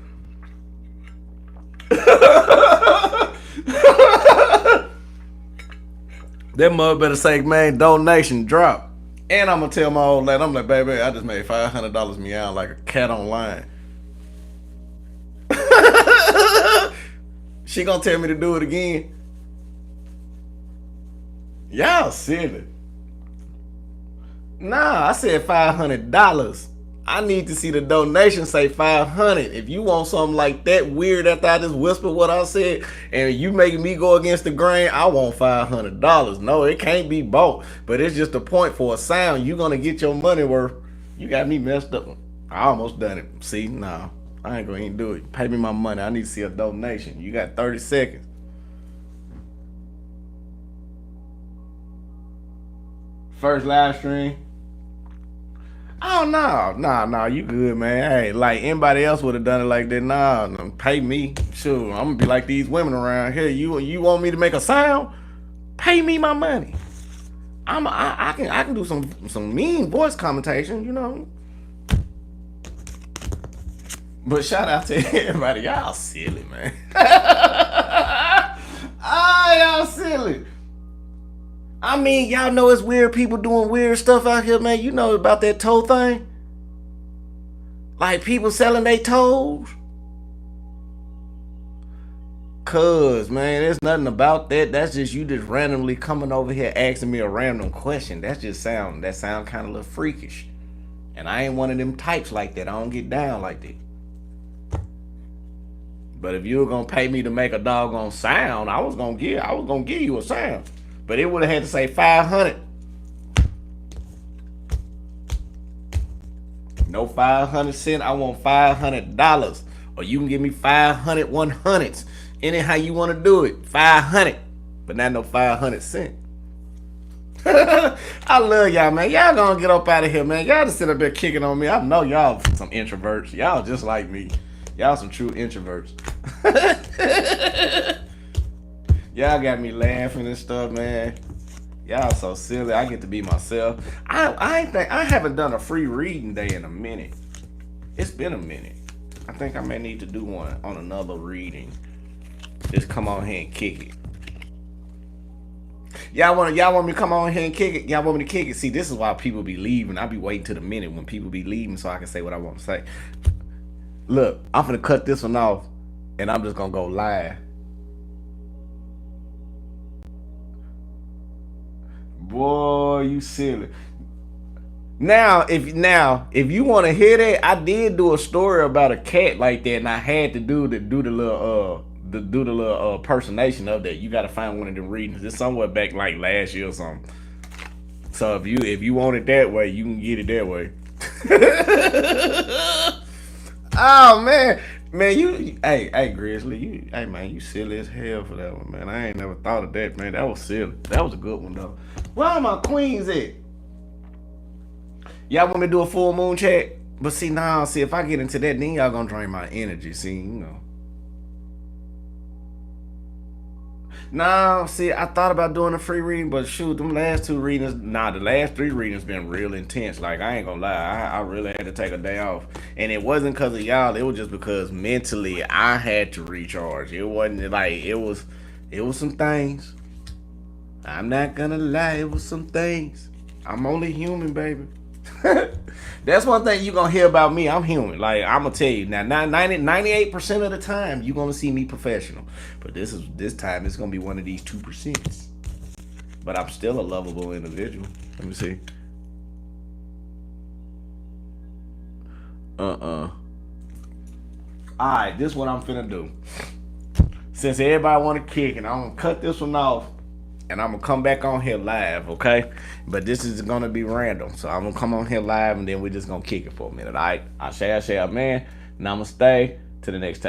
That mother better say, man, donation drop. And I'm gonna tell my old lady, I'm like, baby, I just made $500 meow like a cat online. She gonna tell me to do it again. Y'all silly. Nah, I said $500. I need to see the donation say 500. If you want something like that weird after I just whispered what I said, and you making me go against the grain, I want $500. No, it can't be bought. But it's just a point for a sound. You gonna get your money worth. You got me messed up. I almost done it. See, nah, I ain't gonna even do it. Pay me my money. I need to see a donation. You got 30 seconds. First live stream. Oh no, you good, man. Hey, like anybody else would have done it like that. Nah, no, pay me. Sure, I'm gonna be like these women around here. You want me to make a sound? Pay me my money. I can do some mean voice commentation, you know. But shout out to everybody. Y'all silly, man. Y'all silly. I mean, y'all know it's weird people doing weird stuff out here, man. You know about that toe thing? Like people selling their toes? Cuz, man, there's nothing about that. That's just you just randomly coming over here asking me a random question. That sound kind of a little freakish. And I ain't one of them types like that. I don't get down like that. But if you were gonna pay me to make a doggone sound, I was gonna give you a sound. But it would have had to say 500. No 500 cents. I want $500. Or you can give me 500 100s. Anyhow you want to do it. 500. But not no 500 cents. I love y'all, man. Y'all gonna get up out of here, man. Y'all just sit up there kicking on me. I know y'all some introverts. Y'all just like me. Y'all some true introverts. Y'all got me laughing and stuff, man. Y'all so silly. I get to be myself. I haven't done a free reading day in a minute. It's been a minute. I think I may need to do one on another reading. Just come on here and kick it. Y'all want me to come on here and kick it? Y'all want me to kick it? See, this is why people be leaving. I be waiting to the minute when people be leaving so I can say what I want to say. Look, I'm finna cut this one off and I'm just gonna go live. Boy, you silly. Now, if you want to hear that, I did do a story about a cat like that, and I had to do the little impersonation of that. You got to find one of them readings. It's somewhere back like last year or something. So if you want it that way, you can get it that way. Oh man, hey Grizzly, hey man, you silly as hell for that one, man. I ain't never thought of that, man. That was silly. That was a good one though. Where are my queens at? Y'all want me to do a full moon chat? But see, if I get into that, then y'all gonna drain my energy. See, you know. See, I thought about doing a free reading, but shoot, them last two readings, the last three readings been real intense. Like, I ain't gonna lie, I really had to take a day off. And it wasn't because of y'all, it was just because mentally I had to recharge. It wasn't like, it was some things. I'm not gonna lie, it was some things. I'm only human, baby. That's one thing you gonna hear about me. I'm human. Like, I'm gonna tell you now, 98% of the time you gonna see me professional, but this time it's gonna be one of these 2%. But I'm still a lovable individual. Let me see. All right, this is what I'm finna do. Since everybody want to kick, and I'm gonna cut this one off and I'm gonna come back on here live, okay? But this is gonna be random, so I'm gonna come on here live, and then we're just gonna kick it for a minute. All right, I share, man. Namaste. To the next time.